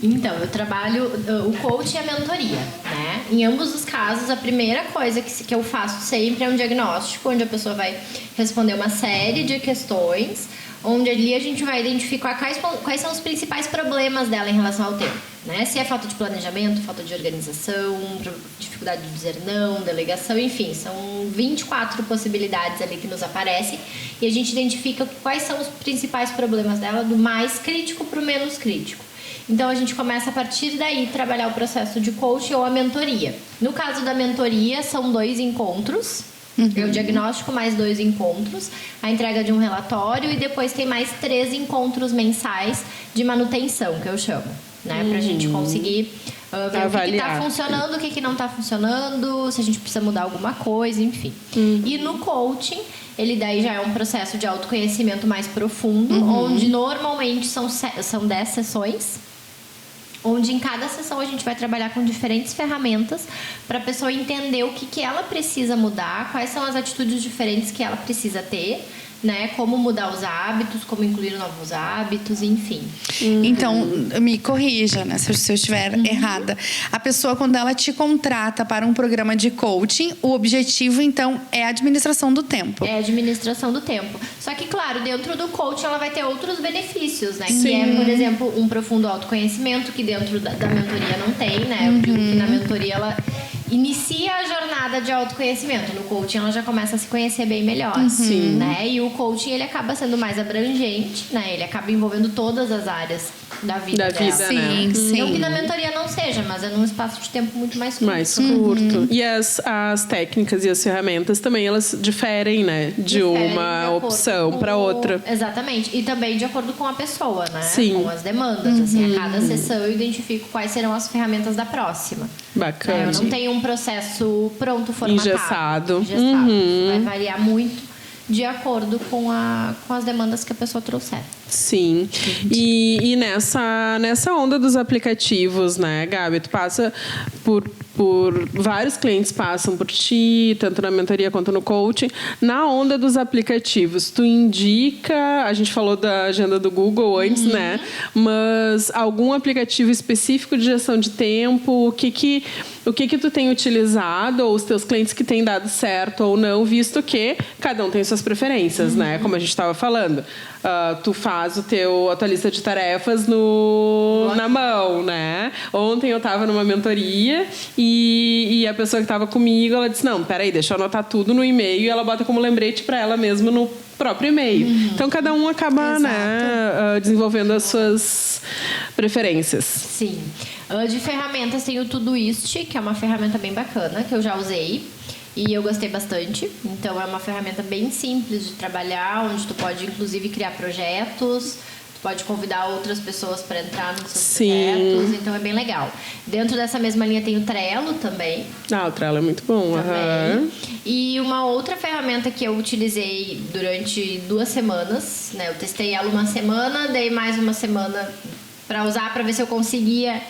Então, eu trabalho... O coaching é a mentoria. mentoria, né? Em ambos os casos, a primeira coisa que eu faço sempre é um diagnóstico, onde a pessoa vai responder uma série de questões, onde ali a gente vai identificar quais são os principais problemas dela em relação ao tempo, né? Se é falta de planejamento, falta de organização, dificuldade de dizer não, delegação, enfim, são 24 possibilidades ali que nos aparecem e a gente identifica quais são os principais problemas dela, do mais crítico para o menos crítico. Então, a gente começa a partir daí trabalhar o processo de coaching ou a mentoria. No caso da mentoria, são 2 encontros. É o diagnóstico mais 2 encontros, a entrega de um relatório e depois tem mais 3 encontros mensais de manutenção, que eu chamo, né? Pra gente conseguir ver o que tá funcionando, o que não tá funcionando, se a gente precisa mudar alguma coisa, enfim. E no coaching, ele daí já é um processo de autoconhecimento mais profundo, onde normalmente são 10 sessões, onde em cada sessão a gente vai trabalhar com diferentes ferramentas para a pessoa entender o que ela precisa mudar, quais são as atitudes diferentes que ela precisa ter, né? Como mudar os hábitos, como incluir novos hábitos, enfim. Então, me corrija, né, se eu estiver errada. A pessoa, quando ela te contrata para um programa de coaching, o objetivo, então, é a administração do tempo. É a administração do tempo. Só que, claro, dentro do coaching ela vai ter outros benefícios, né? Que é, por exemplo, um profundo autoconhecimento, que dentro da mentoria não tem, né? Eu digo que na mentoria ela inicia a jornada de autoconhecimento. No coaching ela já começa a se conhecer bem melhor. Né? E o coaching ele acaba sendo mais abrangente, né? Ele acaba envolvendo todas as áreas da vida dela. Sim, sim. Não que na mentoria não seja, mas é num espaço de tempo muito mais curto. Mais curto. E as técnicas e as ferramentas também, elas diferem, né? De uma opção para outra. Exatamente. E também de acordo com a pessoa, né? Sim. Com as demandas. Assim, a cada sessão eu identifico quais serão as ferramentas da próxima. Bacana. Eu não tenho um processo pronto, formatado. Engessado. Vai variar muito de acordo com as demandas que a pessoa trouxer. Sim. E nessa onda dos aplicativos, né, Gabi? Tu passa por vários clientes passam por ti, tanto na mentoria quanto no coaching. Na onda dos aplicativos, tu indica, a gente falou da agenda do Google antes, né? Mas algum aplicativo específico de gestão de tempo, o que tu tem utilizado, ou os teus clientes que têm dado certo ou não, visto que cada um tem suas preferências, né? Como a gente estava falando. Tu faz a tua lista de tarefas na mão, né? Ontem eu estava numa mentoria e a pessoa que estava comigo, ela disse, não, peraí, deixa eu anotar tudo no e-mail, e ela bota como lembrete para ela mesma no próprio e-mail. Então, cada um acaba, né, desenvolvendo as suas preferências. Sim. De ferramentas tem o Todoist, que é uma ferramenta bem bacana, que eu já usei. E eu gostei bastante. Então, é uma ferramenta bem simples de trabalhar, onde tu pode, inclusive, criar projetos. Tu pode convidar outras pessoas para entrar nos seus projetos. Então, é bem legal. Dentro dessa mesma linha tem o Trello também. O Trello é muito bom. E uma outra ferramenta que eu utilizei durante 2 semanas, né? Eu testei ela uma semana, dei mais uma semana para usar, para ver se eu conseguia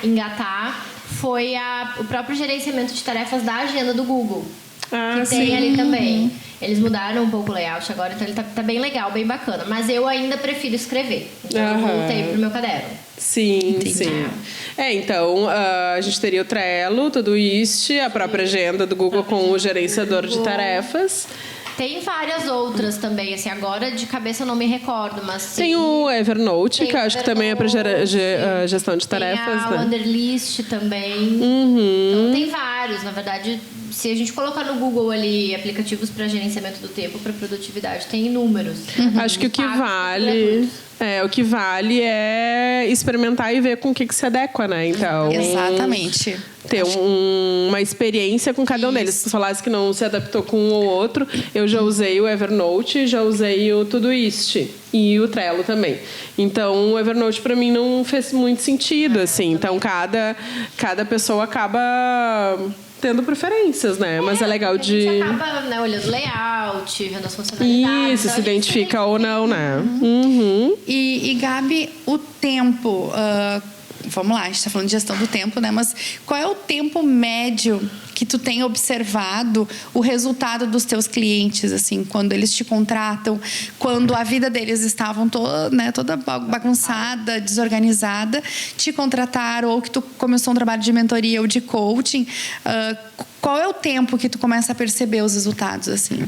engatar. Foi o próprio gerenciamento de tarefas da agenda do Google. Que tem ali também. Eles mudaram um pouco o layout agora, então ele tá bem legal, bem bacana. Mas eu ainda prefiro escrever. Então eu voltei pro meu caderno. Sim. Então, a gente teria o Trello, Todoist, a própria agenda do Google com o gerenciador de tarefas. Tem várias outras também, assim, agora de cabeça eu não me recordo, mas sim. Tem o Evernote, que acho que também é para gestão de tarefas. Tem a né? Wanderlist também. Então tem vários, na verdade, se a gente colocar no Google ali aplicativos para gerenciamento do tempo, para produtividade, tem inúmeros. Acho que o que vale é experimentar e ver com o que se adequa, né? Então, exatamente. Ter uma experiência com cada um deles. Se tu falasse que não se adaptou com um ou outro, eu já usei o Evernote, já usei o Todoist e o Trello também. Então, o Evernote para mim não fez muito sentido, assim. Então, cada pessoa acaba tendo preferências, né? Mas é legal de... A gente acaba, né, olhando o layout, vendo as funcionalidades. Isso, então se identifica ou não, né? E Gabi, o tempo... vamos lá, a gente está falando de gestão do tempo, né? Mas qual é o tempo médio que tu tem observado o resultado dos teus clientes, assim, quando eles te contratam, quando a vida deles estavam toda bagunçada, desorganizada, te contrataram, ou que tu começou um trabalho de mentoria ou de coaching, qual é o tempo que tu começa a perceber os resultados, assim?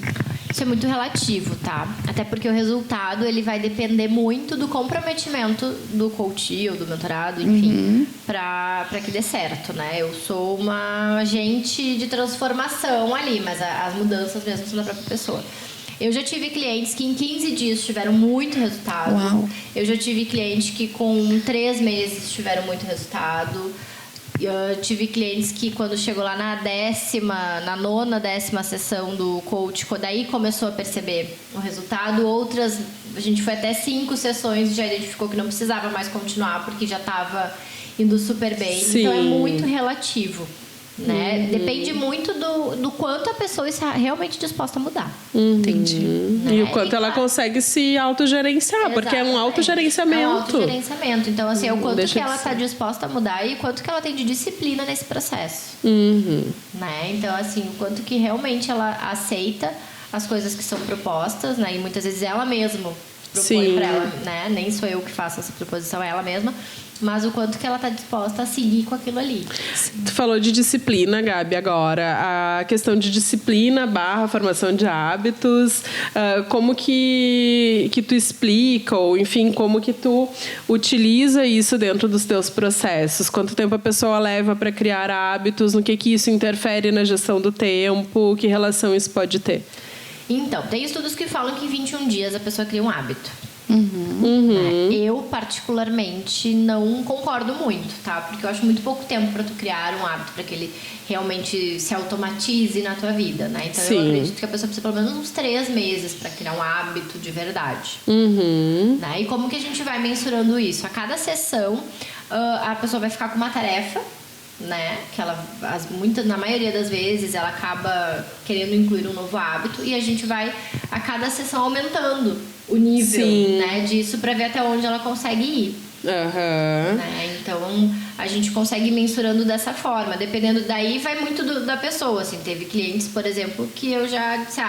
Isso é muito relativo, tá? Até porque o resultado, ele vai depender muito do comprometimento do coach ou do mentorado, enfim, para que dê certo, né? Eu sou uma agente de transformação ali, mas as mudanças mesmo são da própria pessoa. Eu já tive clientes que em 15 dias tiveram muito resultado. Uau. Eu já tive clientes que com 3 meses tiveram muito resultado. Eu tive clientes que quando chegou lá na 9ª sessão do coach, daí começou a perceber o resultado. Outras, a gente foi até 5 sessões e já identificou que não precisava mais continuar porque já estava indo super bem. Sim. Então é muito relativo, né? Depende muito do quanto a pessoa está realmente disposta a mudar. Entendi. E o quanto ela consegue se autogerenciar, porque é um autogerenciamento. É um autogerenciamento. Então, assim, é o quanto que ela está está disposta a mudar e o quanto que ela tem de disciplina nesse processo. Né? Então, assim, o quanto que realmente ela aceita as coisas que são propostas, né? E muitas vezes ela mesma propõe para ela, né? Nem sou eu que faço essa proposição, é ela mesma. Mas o quanto que ela está disposta a seguir com aquilo ali. Tu falou de disciplina, Gabi, agora. A questão de disciplina / formação de hábitos. Como que tu explica, ou enfim, como que tu utiliza isso dentro dos teus processos? Quanto tempo a pessoa leva para criar hábitos? No que isso interfere na gestão do tempo? Que relação isso pode ter? Então, tem estudos que falam que em 21 dias a pessoa cria um hábito. Eu, particularmente, não concordo muito, tá? Porque eu acho muito pouco tempo para tu criar um hábito, para que ele realmente se automatize na tua vida, né? Então, eu acredito que a pessoa precisa pelo menos uns 3 meses para criar um hábito de verdade. Né? E como que a gente vai mensurando isso? A cada sessão, a pessoa vai ficar com uma tarefa, né? Que ela, na maioria das vezes, ela acaba querendo incluir um novo hábito e a gente vai, a cada sessão, aumentando o nível, né, disso para ver até onde ela consegue ir. Né? Então, a gente consegue ir mensurando dessa forma. Dependendo, daí vai muito da pessoa. Assim, teve clientes, por exemplo, que eu já disse,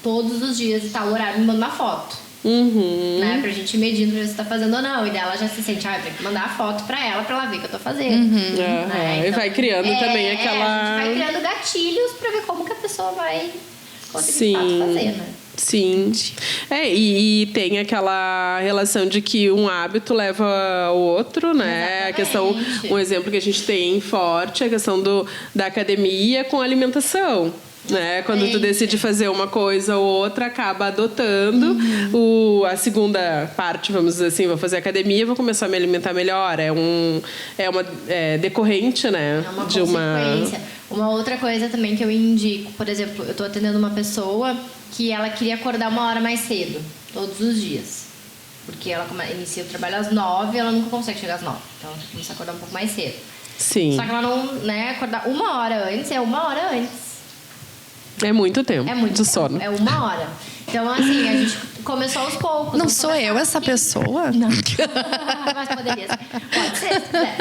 todos os dias e tal horário me manda uma foto. Né, pra gente ir medindo pra ver se tá fazendo ou não. E daí ela já se sente, eu tenho que mandar a foto pra ela ver o que eu tô fazendo. Né? Então, e vai criando também aquela... A gente vai criando gatilhos pra ver como que a pessoa vai conseguir de fato fazer, né? Sim. E tem aquela relação de que um hábito leva ao outro, né? Exatamente. A questão, um exemplo que a gente tem forte é a questão da academia com a alimentação. Né? Quando tu decide fazer uma coisa ou outra, acaba adotando a segunda parte, vamos dizer assim, vou fazer academia, vou começar a me alimentar melhor. É uma decorrente, né? É uma consequência. Uma outra coisa também que eu indico, por exemplo, eu estou atendendo uma pessoa que ela queria acordar 1 hora mais cedo, todos os dias. Porque ela inicia o trabalho às 9 e ela nunca consegue chegar às 9. Então ela começa a acordar um pouco mais cedo. Sim. Só que ela não, né, acordar 1 hora antes, é 1 hora antes. É muito tempo de sono. É 1 hora. Então, assim, a gente começou aos poucos. Não sou eu essa pessoa? Não. Mas poderia ser. Pode ser, se quiser.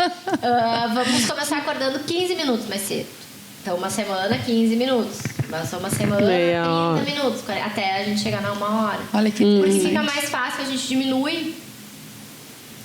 Vamos começar acordando 15 minutos mais cedo. Então, uma semana, 15 minutos. Passou uma semana, 30 minutos. Até a gente chegar na 1 hora. Olha que Por isso fica mais fácil, a gente diminui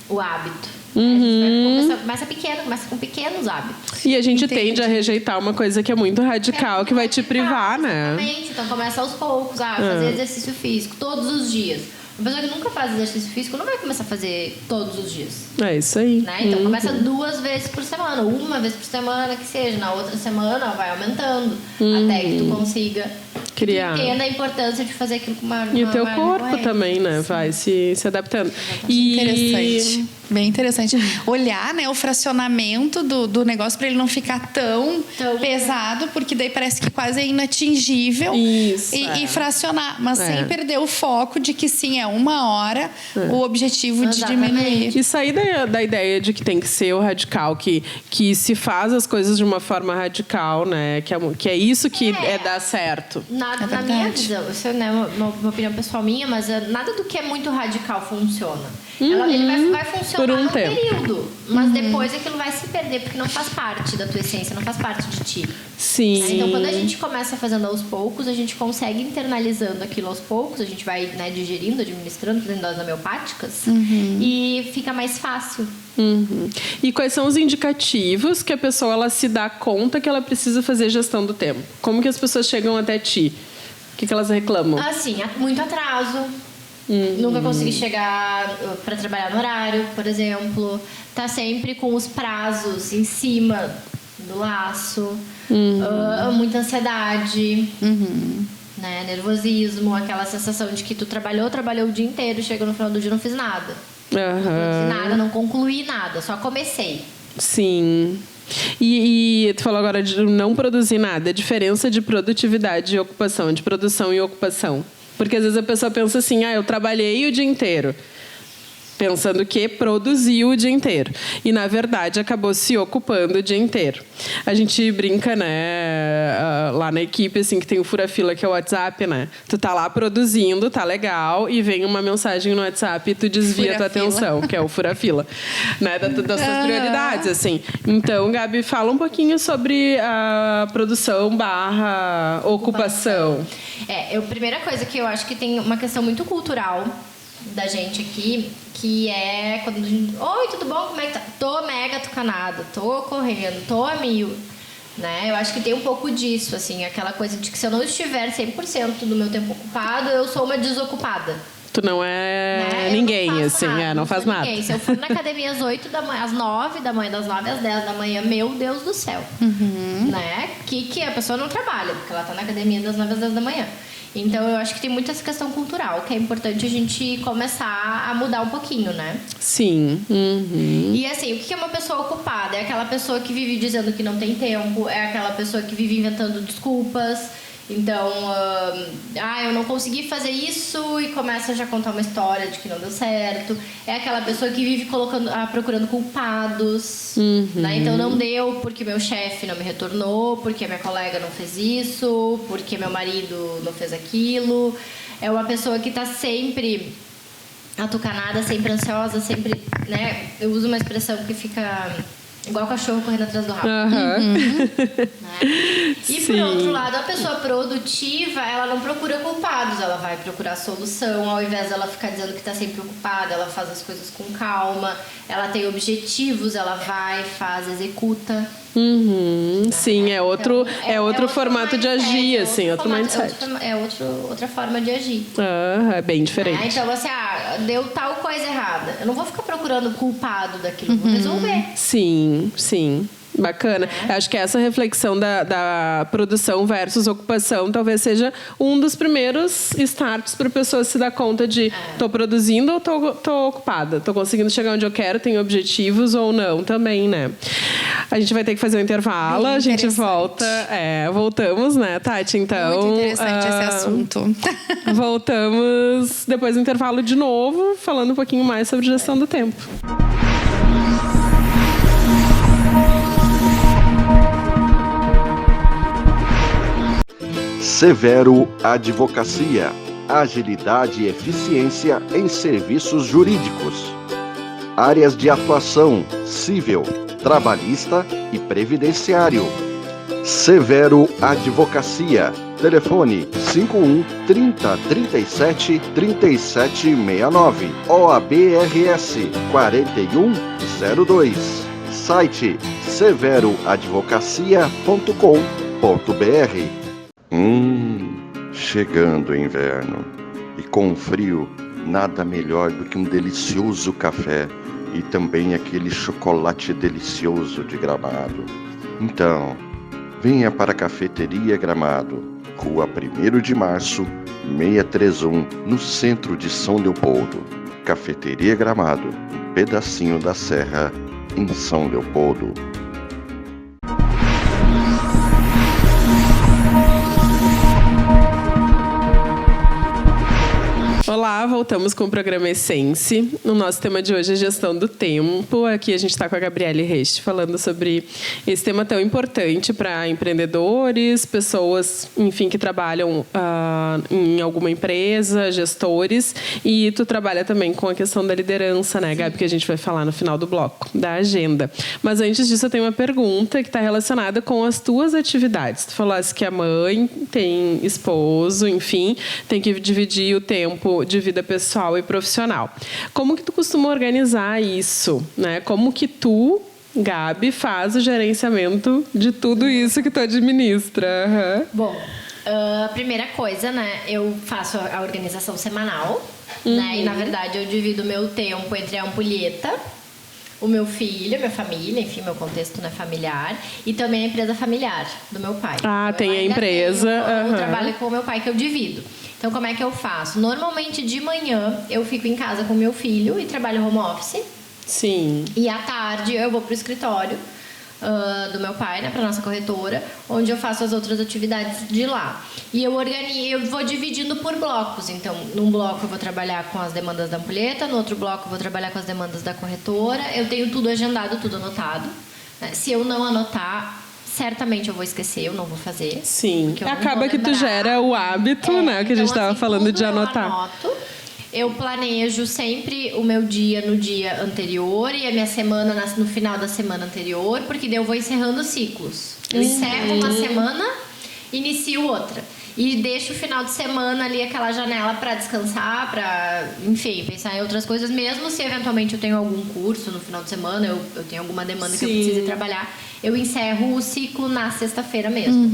o hábito. A gente começa pequeno, começa com pequenos hábitos. E a gente tende a rejeitar uma coisa que é muito radical, que vai te privar, né? Exatamente. Então começa aos poucos, fazer exercício físico todos os dias. Uma pessoa que nunca faz exercício físico não vai começar a fazer todos os dias. É isso aí. Né? Então começa 2 vezes por semana, 1 vez por semana que seja. Na outra semana vai aumentando até que tu consiga criar. Entenda a importância de fazer aquilo com uma E o teu corpo corrente. também, né? Vai se adaptando. Interessante. Bem interessante. Olhar, né, o fracionamento do negócio para ele não ficar tão pesado, porque daí parece que quase é inatingível. Isso, e fracionar, mas sem perder o foco de que sim, é 1 hora o objetivo de diminuir. E sair da ideia de que tem que ser o radical, que se faz as coisas de uma forma radical, né? Que é isso que dar certo. Na minha visão, isso é, né, uma opinião pessoal minha, mas nada do que é muito radical funciona. Ele vai funcionar por um tempo. Período, mas depois aquilo vai se perder, porque não faz parte da tua essência, não faz parte de ti. Sim. Né? Então, quando a gente começa fazendo aos poucos, a gente consegue internalizando aquilo aos poucos, a gente vai, né, digerindo, administrando, fazendo doses homeopáticas, e fica mais fácil. E quais são os indicativos que a pessoa ela se dá conta que ela precisa fazer gestão do tempo? Como que as pessoas chegam até ti? O que elas reclamam? Assim, muito atraso. Nunca consegui chegar para trabalhar no horário, por exemplo. Tá sempre com os prazos em cima do laço. Muita ansiedade. Né? Nervosismo. Aquela sensação de que tu trabalhou o dia inteiro, chega no final do dia e não fiz nada. Não fiz nada, não concluí nada, só comecei. Sim. E tu falou agora de não produzir nada. A diferença de produtividade e ocupação, de produção e ocupação. Porque às vezes a pessoa pensa assim, eu trabalhei o dia inteiro. Pensando que produziu o dia inteiro. E, na verdade, acabou se ocupando o dia inteiro. A gente brinca, né, lá na equipe, assim, que tem o fura-fila, que é o WhatsApp, né? Tu tá lá produzindo, tá legal, e vem uma mensagem no WhatsApp e tu desvia a tua atenção, que é o fura-fila, né, das tuas prioridades, assim. Então, Gabi, fala um pouquinho sobre a produção / ocupação. A primeira coisa que eu acho que tem uma questão muito cultural da gente aqui, que é quando a gente... Oi, tudo bom? Como é que tá? Tô mega tucanada, tô correndo, tô a 1000, né? Eu acho que tem um pouco disso, assim, aquela coisa de que se eu não estiver 100% do meu tempo ocupado, eu sou uma desocupada. Tu não é ninguém, assim, não faz nada. Ninguém. Se eu for na academia às 8 da manhã, às 9 da manhã, das 9 às 10 da manhã, meu Deus do céu. Né? Que a pessoa não trabalha, porque ela tá na academia das 9 às 10 da manhã. Então, eu acho que tem muito essa questão cultural, que é importante a gente começar a mudar um pouquinho, né? Sim. E assim, o que é uma pessoa ocupada? É aquela pessoa que vive dizendo que não tem tempo, é aquela pessoa que vive inventando desculpas. Então, eu não consegui fazer isso e começa já a contar uma história de que não deu certo. É aquela pessoa que vive procurando culpados, né? Então, não deu porque meu chefe não me retornou, porque minha colega não fez isso, porque meu marido não fez aquilo. É uma pessoa que está sempre atucanada, sempre ansiosa, sempre, né? Eu uso uma expressão que fica... igual cachorro correndo atrás do rabo. Né? E por outro lado, a pessoa produtiva, ela não procura culpados, ela vai procurar solução. Ao invés dela ficar dizendo que está sempre ocupada, ela faz as coisas com calma, ela tem objetivos, ela vai, faz, executa. Sim, é outro formato de agir, assim, outro mindset. Outra forma de agir. É bem diferente. Então, assim, deu tal coisa errada. Eu não vou ficar procurando culpado daquilo, vou resolver. Sim. Bacana. Acho que essa reflexão da produção versus ocupação talvez seja um dos primeiros starts para a pessoa se dar conta de tô produzindo ou tô ocupada, tô conseguindo chegar onde eu quero, tenho objetivos ou não também, né? A gente vai ter que fazer um intervalo, a gente volta. Voltamos, né, Tati? Então, muito interessante esse assunto. Voltamos depois do intervalo de novo, falando um pouquinho mais sobre gestão do tempo. Severo Advocacia, agilidade e eficiência em serviços jurídicos. Áreas de atuação: civil, trabalhista e previdenciário. Severo Advocacia, telefone 51 30 37 3769, OABRS 4102, site severoadvocacia.com.br. Chegando o inverno, e com o frio, nada melhor do que um delicioso café e também aquele chocolate delicioso de Gramado. Então, venha para a Cafeteria Gramado, Rua 1º de Março, 631, no centro de São Leopoldo. Cafeteria Gramado, um pedacinho da serra, em São Leopoldo. Olá, voltamos com o programa Essence. O nosso tema de hoje é gestão do tempo. Aqui a gente está com a Gabriele Resch falando sobre esse tema tão importante para empreendedores, pessoas, enfim, que trabalham em alguma empresa, gestores. E tu trabalha também com a questão da liderança, né, Gabi, que a gente vai falar no final do bloco, da agenda. Mas antes disso, eu tenho uma pergunta que está relacionada com as tuas atividades. Tu falaste que a mãe tem esposo, enfim, tem que dividir o tempo de vida pessoal e profissional. Como que tu costuma organizar isso, né? Como que tu, Gabi, faz o gerenciamento de tudo isso que tu administra? Bom, a primeira coisa, né? Eu faço a organização semanal, né? E, na verdade, eu divido meu tempo entre a ampulheta, o meu filho, minha família, enfim, meu contexto, né, familiar, e também a empresa familiar do meu pai. Ah, tem a empresa. Eu trabalho com o meu pai, que eu divido. Então, como é que eu faço? Normalmente, de manhã, eu fico em casa com meu filho e trabalho home office. Sim. E à tarde, eu vou pro escritório do meu pai, né, para nossa corretora, onde eu faço as outras atividades de lá. E eu vou dividindo por blocos. Então, num bloco eu vou trabalhar com as demandas da ampulheta, no outro bloco eu vou trabalhar com as demandas da corretora. Eu tenho tudo agendado, tudo anotado, né? Se eu não anotar, certamente eu vou esquecer, eu não vou fazer. Sim. Acaba que tu gera o hábito, né, que a gente estava falando de anotar. Eu anoto. Eu planejo sempre o meu dia no dia anterior e a minha semana no final da semana anterior, porque daí eu vou encerrando ciclos. Eu encerro uma semana, inicio outra. E deixo o final de semana ali, aquela janela para descansar, para, enfim, pensar em outras coisas. Mesmo se eventualmente eu tenho algum curso no final de semana, eu tenho alguma demanda que eu precise trabalhar, eu encerro o ciclo na sexta-feira mesmo,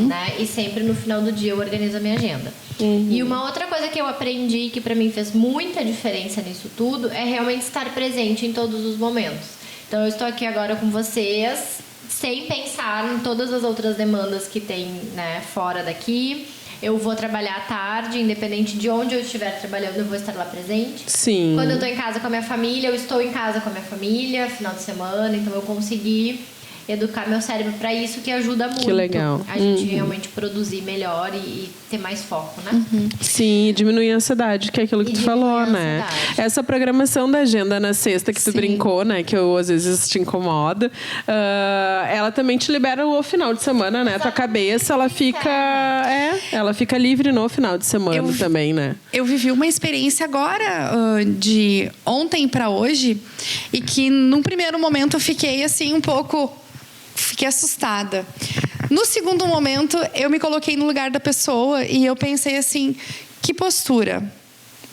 né? E sempre no final do dia eu organizo a minha agenda. E uma outra coisa que eu aprendi, que para mim fez muita diferença nisso tudo, é realmente estar presente em todos os momentos. Então eu estou aqui agora com vocês, sem pensar em todas as outras demandas que tem, né, fora daqui. Eu vou trabalhar à tarde, independente de onde eu estiver trabalhando, eu vou estar lá presente. Sim. Quando eu estou em casa com a minha família, eu estou em casa com a minha família, final de semana, então eu consegui educar meu cérebro para isso, que ajuda muito. Que legal. A gente realmente produzir melhor e ter mais foco, né? Sim, diminuir a ansiedade, que é aquilo que tu falou, né? Essa programação da agenda na sexta que tu brincou, né? Que eu, às vezes te incomoda. Ela também te libera o final de semana, né? Tua cabeça, ela fica livre no final de semana também, né? Eu vivi uma experiência agora, de ontem para hoje, e que num primeiro momento eu fiquei assim um pouco... Fiquei assustada. No segundo momento, eu me coloquei no lugar da pessoa e eu pensei assim, que postura?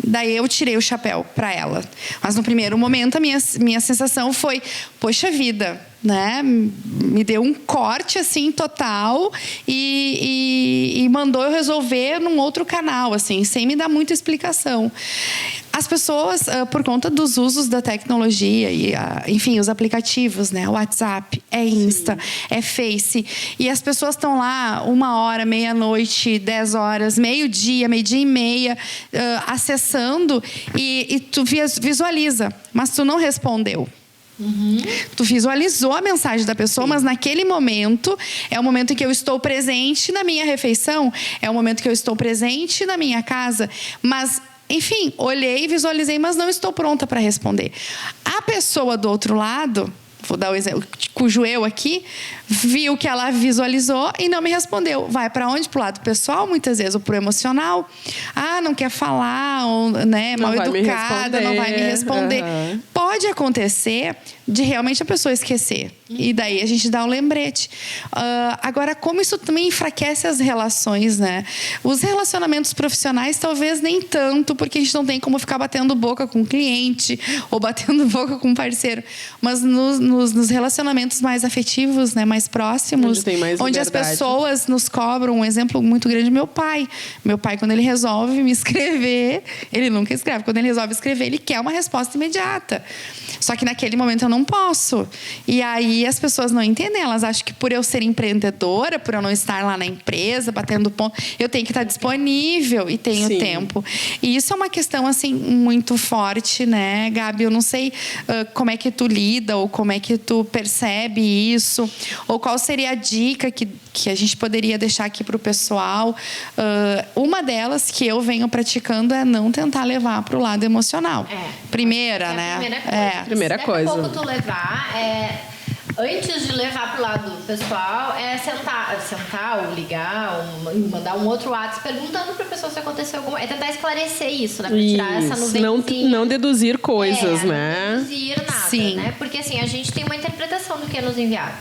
Daí eu tirei o chapéu para ela. Mas no primeiro momento, a minha sensação foi, poxa vida, né? Me deu um corte assim total e mandou eu resolver num outro canal, assim, sem me dar muita explicação. As pessoas, por conta dos usos da tecnologia e, enfim, os aplicativos, né? WhatsApp, Insta, Face. E as pessoas estão lá 1h, meia-noite, 10 horas, meio-dia, meio-dia e meia, acessando e tu visualiza, mas tu não respondeu. Tu visualizou a mensagem da pessoa, mas naquele momento é o momento em que eu estou presente na minha refeição, é o momento que eu estou presente na minha casa, mas... Enfim, olhei, visualizei, mas não estou pronta para responder. A pessoa do outro lado, vou dar o exemplo, cujo eu aqui, viu que ela visualizou e não me respondeu. Vai para onde? Para o lado pessoal, muitas vezes, ou para o emocional. Ah, não quer falar, ou, né, mal educada, não vai me responder. Pode acontecer de realmente a pessoa esquecer. E daí a gente dá um lembrete. Agora, como isso também enfraquece as relações, né? Os relacionamentos profissionais, talvez nem tanto, porque a gente não tem como ficar batendo boca com o cliente ou batendo boca com o parceiro. Mas nos relacionamentos mais afetivos, né, mais próximos, onde as pessoas nos cobram, um exemplo muito grande, meu pai. Meu pai, quando ele resolve me escrever, ele nunca escreve. Quando ele resolve escrever, ele quer uma resposta imediata. Só que naquele momento eu não posso. E aí as pessoas não entendem. Elas acham que por eu ser empreendedora, por eu não estar lá na empresa, batendo ponto, eu tenho que estar disponível e tenho tempo. E isso é uma questão, assim, muito forte, né, Gabi? Eu não sei como é que tu lida ou como é é que tu percebe isso? Ou qual seria a dica que a gente poderia deixar aqui para o pessoal? Uma delas que eu venho praticando é não tentar levar para o lado emocional. Primeira, né? Primeira coisa. Daqui a pouco tu levar, antes de levar pro lado pessoal, é sentar ou ligar, mandar um outro WhatsApp perguntando pra pessoa se aconteceu alguma... É tentar esclarecer isso, né? Pra tirar essa nuvenzinha. Não deduzir coisas, né? Não deduzir nada, Sim. né? Porque assim, a gente tem uma interpretação do que é nos enviado.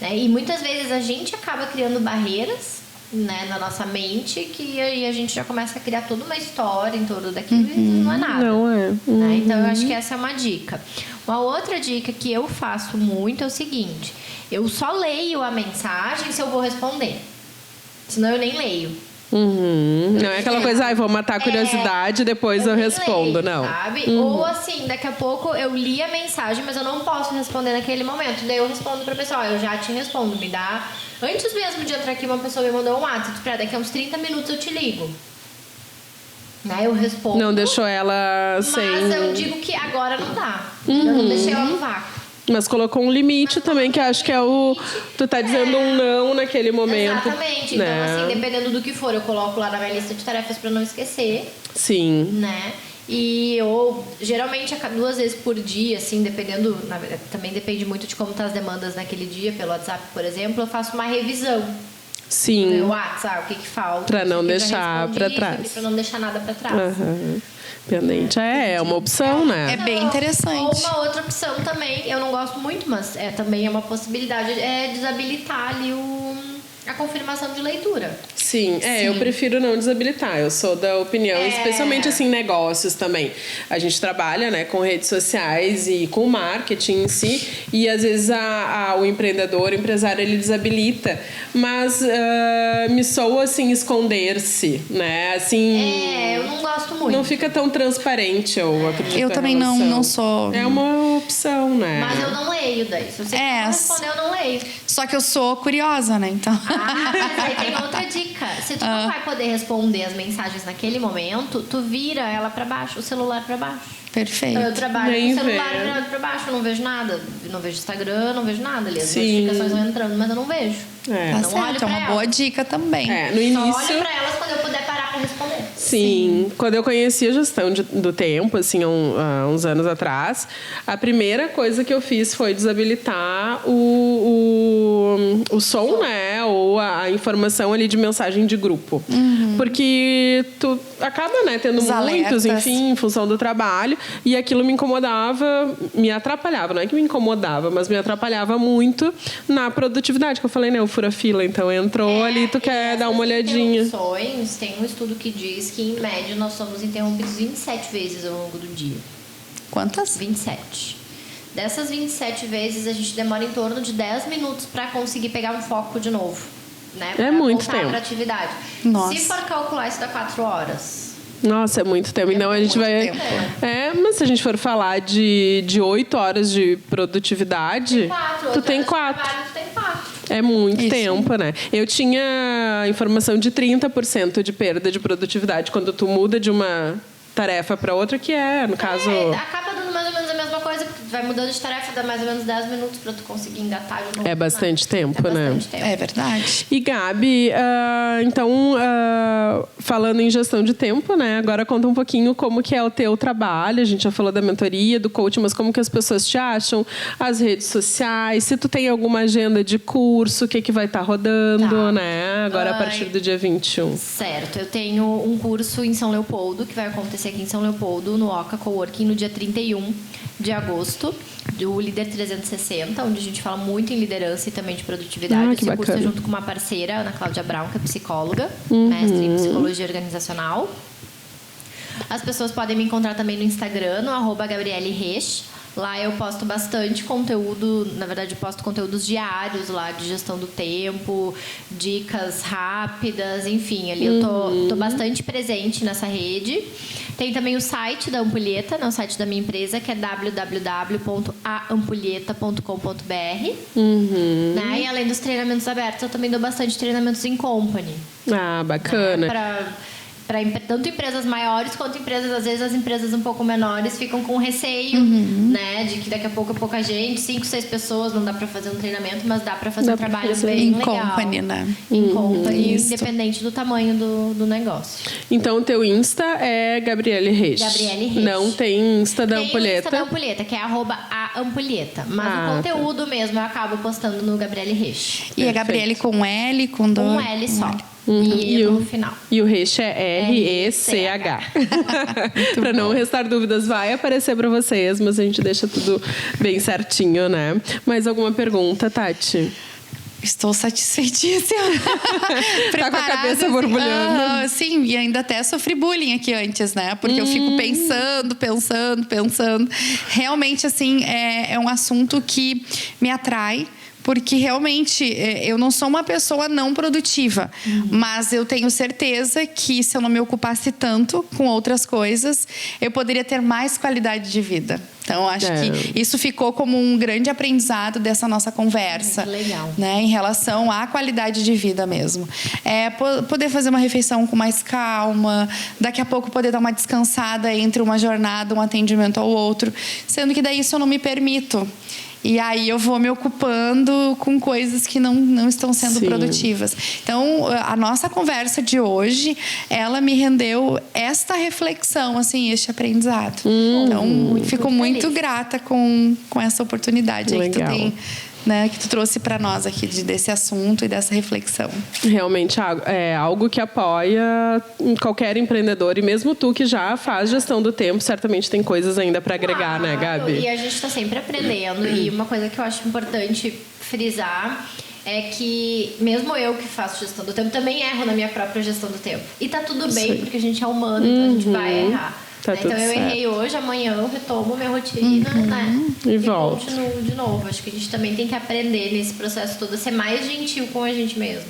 Né? E muitas vezes a gente acaba criando barreiras, né, na nossa mente, que aí a gente já começa a criar toda uma história em torno daquilo e não é nada. Não é. Né? Então, eu acho que essa é uma dica. Uma outra dica que eu faço muito é o seguinte: eu só leio a mensagem se eu vou responder. Senão eu nem leio. Não é aquela coisa, vou matar a curiosidade e depois eu respondo, leio, não. Sabe? Ou assim, daqui a pouco eu li a mensagem, mas eu não posso responder naquele momento. Daí eu respondo pra pessoa, eu já te respondo, me dá... Antes mesmo de entrar aqui, uma pessoa me mandou um WhatsApp, daqui a uns 30 minutos eu te ligo. Né? Eu respondo. Não deixou ela sem... Mas eu digo que agora não dá. Eu não deixei ela no vácuo. Mas colocou um limite também, que acho que é o... Tu tá dizendo um não naquele momento. Exatamente. Né? Então, assim, dependendo do que for, eu coloco lá na minha lista de tarefas pra não esquecer. Sim. Né? E eu, geralmente, 2 vezes por dia, assim, dependendo... Também depende muito de como tá as demandas naquele dia, pelo WhatsApp, por exemplo, eu faço uma revisão. Sim. No WhatsApp, o que falta. Pra não deixar pra trás. Pra não deixar nada pra trás. Pendente é uma opção, né? É bem interessante. Ou uma outra opção também, eu não gosto muito, mas também é uma possibilidade, é desabilitar ali a confirmação de leitura. Sim, eu prefiro não desabilitar. Eu sou da opinião, especialmente assim, negócios também. A gente trabalha, né, com redes sociais e com marketing em si, e às vezes o empreendedor, o empresário, ele desabilita, mas me soa assim esconder-se, né? Assim, eu não gosto muito. Não fica tão transparente, eu acredito. Eu também não sou. É uma opção, né? Mas eu não leio daí. Se você não responder, eu não leio. Só que eu sou curiosa, né? Então. Mas aí tem outra dica. Se tu não vai poder responder as mensagens naquele momento, tu vira ela pra baixo, o celular pra baixo. Perfeito. Então eu trabalho com o celular virado pra baixo, eu não vejo nada. Não vejo Instagram, não vejo nada ali. As notificações vão entrando, mas eu não vejo. Tá certo, é uma boa dica também. No início... Só olho pra elas quando eu puder parar pra responder. Sim. Quando eu conheci a gestão do tempo, assim, há uns anos atrás, a primeira coisa que eu fiz foi desabilitar o som, né? Ou a informação ali de mensagem de grupo. Porque tu acaba, né, tendo muitos, enfim, em função do trabalho. E aquilo me incomodava, me atrapalhava. Não é que me incomodava, mas me atrapalhava muito na produtividade. Que eu falei, né? O fura-fila. Então, entrou ali, tu quer dar uma olhadinha. Tem um estudo que diz que, em média, nós somos interrompidos 27 vezes ao longo do dia. Quantas? 27. Dessas 27 vezes, a gente demora em torno de 10 minutos para conseguir pegar um foco de novo. Né? É muito tempo. Pra atividade. Nossa. Se for calcular, isso dá 4 horas. Nossa, é muito tempo. Então a gente vai. Mas se a gente for falar de 8 horas de produtividade, tu tem 4. É muito tempo, né? Eu tinha informação de 30% de perda de produtividade quando tu muda de uma tarefa para outra, que no caso... Acaba dando mais ou menos a mesma coisa, porque tu vai mudando de tarefa, dá mais ou menos 10 minutos para tu conseguir engatar de novo. É bastante tempo, né? Bastante tempo. É verdade. E Gabi, então, falando em gestão de tempo, né? Agora conta um pouquinho como que é o teu trabalho. A gente já falou da mentoria, do coaching, mas como que as pessoas te acham, as redes sociais, se tu tem alguma agenda de curso, o que vai estar rodando, né? Agora a partir do dia 21. Certo. Eu tenho um curso em São Leopoldo, que vai acontecer aqui em São Leopoldo, no Oca Coworking, no dia 31 de agosto, do Líder 360, onde a gente fala muito em liderança e também de produtividade. Esse curso é junto com uma parceira, Ana Cláudia Brown, que é psicóloga, mestre em psicologia organizacional. As pessoas podem me encontrar também no Instagram, no @GabrieleResch. Lá eu posto bastante conteúdo, na verdade eu posto conteúdos diários lá de gestão do tempo, dicas rápidas, enfim, ali eu tô bastante presente nessa rede. Tem também o site da Ampulheta, né, o site da minha empresa, que é www.aampulheta.com.br. Né? E além dos treinamentos abertos, eu também dou bastante treinamentos em company. Ah, bacana. Né, tanto empresas maiores quanto empresas, às vezes as empresas um pouco menores ficam com receio, né? De que daqui a pouco é pouca gente, 5, 6 pessoas, não dá pra fazer um treinamento, mas dá pra fazer um trabalho bem legal. Em company, né? Em company, independente do tamanho do negócio. Então, o teu Insta é Gabriele Resch. Gabriele Resch. Não tem Insta da Ampulheta? Tem o Insta da Ampulheta, que é @a_ampulheta. Mas o conteúdo mesmo eu acabo postando no Gabriele Resch. E a Gabriele com L, com dois? Um L só. E no final. E o Resch é R-E-C-H. Para não restar dúvidas, vai aparecer para vocês, mas a gente deixa tudo bem certinho, né? Mais alguma pergunta, Tati? Estou satisfeitíssima. Tá com a cabeça borbulhando. Sim, e ainda até sofri bullying aqui antes, né? Porque eu fico pensando. Realmente, assim, é um assunto que me atrai. Porque realmente eu não sou uma pessoa não produtiva, mas eu tenho certeza que se eu não me ocupasse tanto com outras coisas, eu poderia ter mais qualidade de vida. Então, acho que isso ficou como um grande aprendizado dessa nossa conversa. Muito legal. Né, em relação à qualidade de vida mesmo. Poder fazer uma refeição com mais calma, daqui a pouco poder dar uma descansada entre uma jornada, um atendimento ao outro, sendo que daí isso eu não me permito. E aí eu vou me ocupando com coisas que não estão sendo produtivas. Então, a nossa conversa de hoje, ela me rendeu esta reflexão, assim, este aprendizado. Então, fico muito grata com essa oportunidade aí que tu tem, né, que tu trouxe para nós aqui desse assunto e dessa reflexão. Realmente é algo que apoia qualquer empreendedor, e mesmo tu que já faz gestão do tempo, certamente tem coisas ainda para agregar, né, Gabi? E a gente está sempre aprendendo, e uma coisa que eu acho importante frisar é que mesmo eu que faço gestão do tempo também erro na minha própria gestão do tempo. E tá tudo bem, porque a gente é humano, então a gente vai errar. Tá então eu errei hoje, amanhã eu retomo minha rotina, né? E volto. Continuo de novo. Acho que a gente também tem que aprender nesse processo todo a ser mais gentil com a gente mesmo.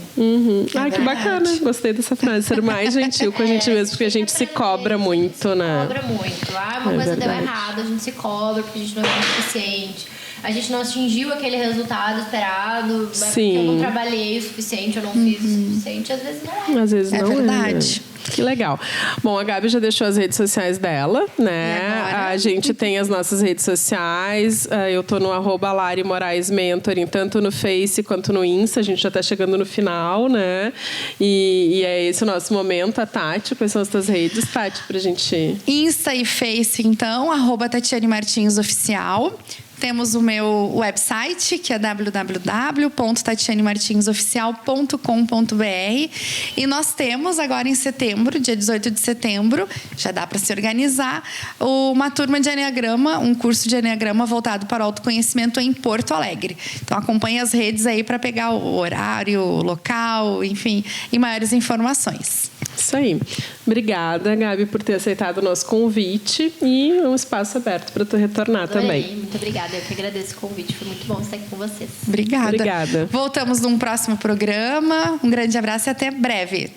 Ai, que bacana. Gostei dessa frase. Ser mais gentil com a gente mesmo, porque a gente se cobra muito, né? Cobra muito. Uma coisa deu errado, a gente se cobra porque a gente não é suficiente. A gente não atingiu aquele resultado esperado. Porque eu não trabalhei o suficiente, eu não fiz o suficiente. Às vezes não é. Às vezes não é. Verdade. Que legal. Bom, a Gabi já deixou as redes sociais dela, né? A gente tem as nossas redes sociais. Eu tô no @Lari Moraes Mentoring, tanto no Face quanto no Insta. A gente já tá chegando no final, né? E é esse o nosso momento. A Tati, quais são as tuas redes, Tati, pra gente... Insta e Face, então, @Tatiane Martins Oficial. Temos o meu website, que é www.tatianemartinsoficial.com.br. E nós temos agora em setembro, dia 18 de setembro, já dá para se organizar, uma turma de Enneagrama, um curso de Enneagrama voltado para o autoconhecimento em Porto Alegre. Então acompanhe as redes aí para pegar o horário, o local, enfim, e maiores informações. Isso aí. Obrigada, Gabi, por ter aceitado o nosso convite e um espaço aberto para tu retornar também. Muito obrigada. Eu que agradeço o convite. Foi muito bom estar aqui com vocês. Obrigada. Voltamos num próximo programa. Um grande abraço e até breve.